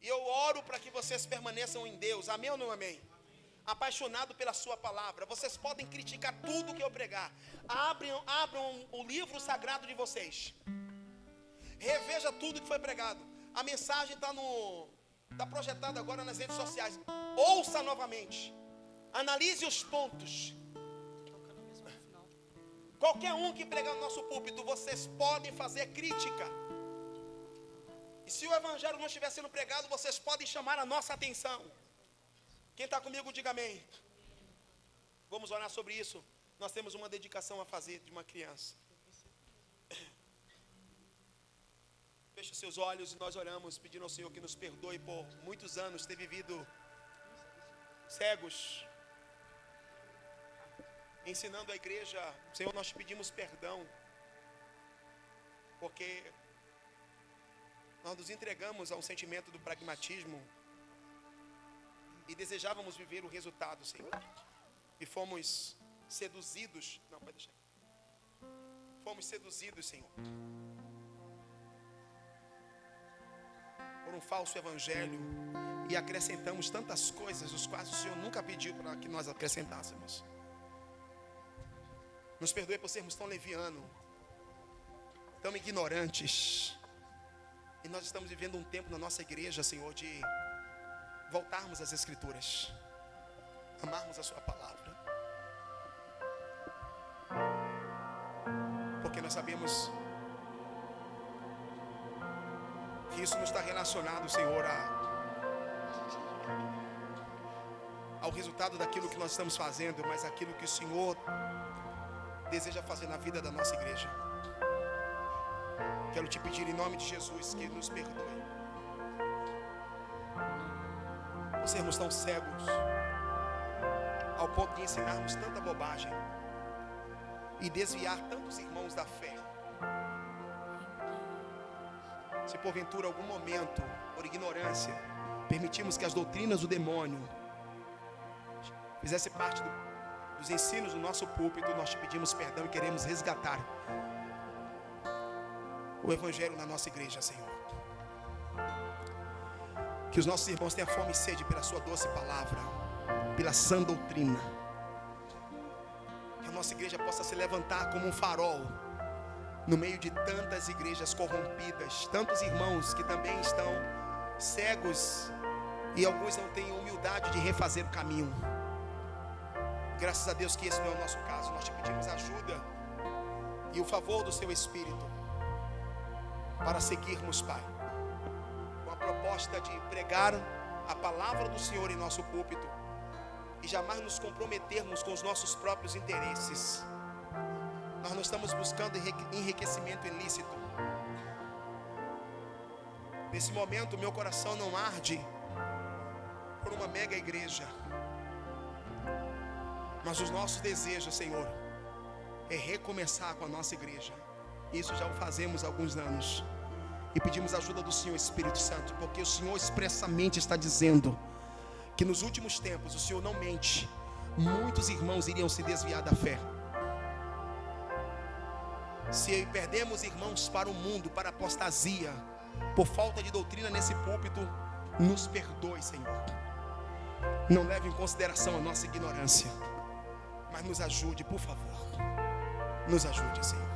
E eu oro para que vocês permaneçam em Deus. Amém ou não amém? Apaixonado pela sua palavra. Vocês podem criticar tudo que eu pregar. Abram o livro sagrado de vocês. Reveja tudo que foi pregado. A mensagem está projetada agora nas redes sociais. Ouça novamente. Analise os pontos. Qualquer um que pregar no nosso púlpito, vocês podem fazer crítica. E se o evangelho não estiver sendo pregado, vocês podem chamar a nossa atenção. Quem está comigo, diga amém. Vamos orar sobre isso. Nós temos uma dedicação a fazer de uma criança. Feche seus olhos e nós oramos, pedindo ao Senhor que nos perdoe por muitos anos ter vivido cegos, ensinando a igreja. Senhor, nós te pedimos perdão, porque nós nos entregamos a um sentimento do pragmatismo e desejávamos viver o resultado, Senhor, e fomos seduzidos. Não, pode deixar. Fomos seduzidos, Senhor, por um falso evangelho, e acrescentamos tantas coisas, os quais o Senhor nunca pediu para que nós acrescentássemos. Nos perdoe por sermos tão levianos, tão ignorantes. E nós estamos vivendo um tempo na nossa igreja, Senhor, de voltarmos às Escrituras, amarmos a sua palavra, porque nós sabemos que isso não está relacionado, Senhor, ao resultado daquilo que nós estamos fazendo, mas aquilo que o Senhor deseja fazer na vida da nossa igreja. Quero te pedir em nome de Jesus que nos perdoe por sermos tão cegos ao ponto de ensinarmos tanta bobagem e desviar tantos irmãos da fé. Se porventura algum momento, por ignorância, permitimos que as doutrinas do demônio fizesse parte dos ensinos do nosso púlpito, nós te pedimos perdão e queremos resgatar o evangelho na nossa igreja, Senhor. Que os nossos irmãos tenham fome e sede pela sua doce palavra, pela sã doutrina. Que a nossa igreja possa se levantar como um farol no meio de tantas igrejas corrompidas, tantos irmãos que também estão cegos e alguns não têm humildade de refazer o caminho. Graças a Deus que esse não é o nosso caso. Nós te pedimos ajuda e o favor do seu Espírito para seguirmos, Pai, com a proposta de pregar a palavra do Senhor em nosso púlpito e jamais nos comprometermos com os nossos próprios interesses. Nós não estamos buscando enriquecimento ilícito. Nesse momento, meu coração não arde por uma mega igreja, mas os nossos desejos, Senhor, é recomeçar com a nossa igreja. Isso já o fazemos há alguns anos e pedimos a ajuda do Senhor Espírito Santo, porque o Senhor expressamente está dizendo que nos últimos tempos, o Senhor não mente, muitos irmãos iriam se desviar da fé. Se perdemos irmãos para o mundo, para a apostasia, por falta de doutrina nesse púlpito, nos perdoe, Senhor. Não leve em consideração a nossa ignorância, mas nos ajude, por favor. Nos ajude, Senhor.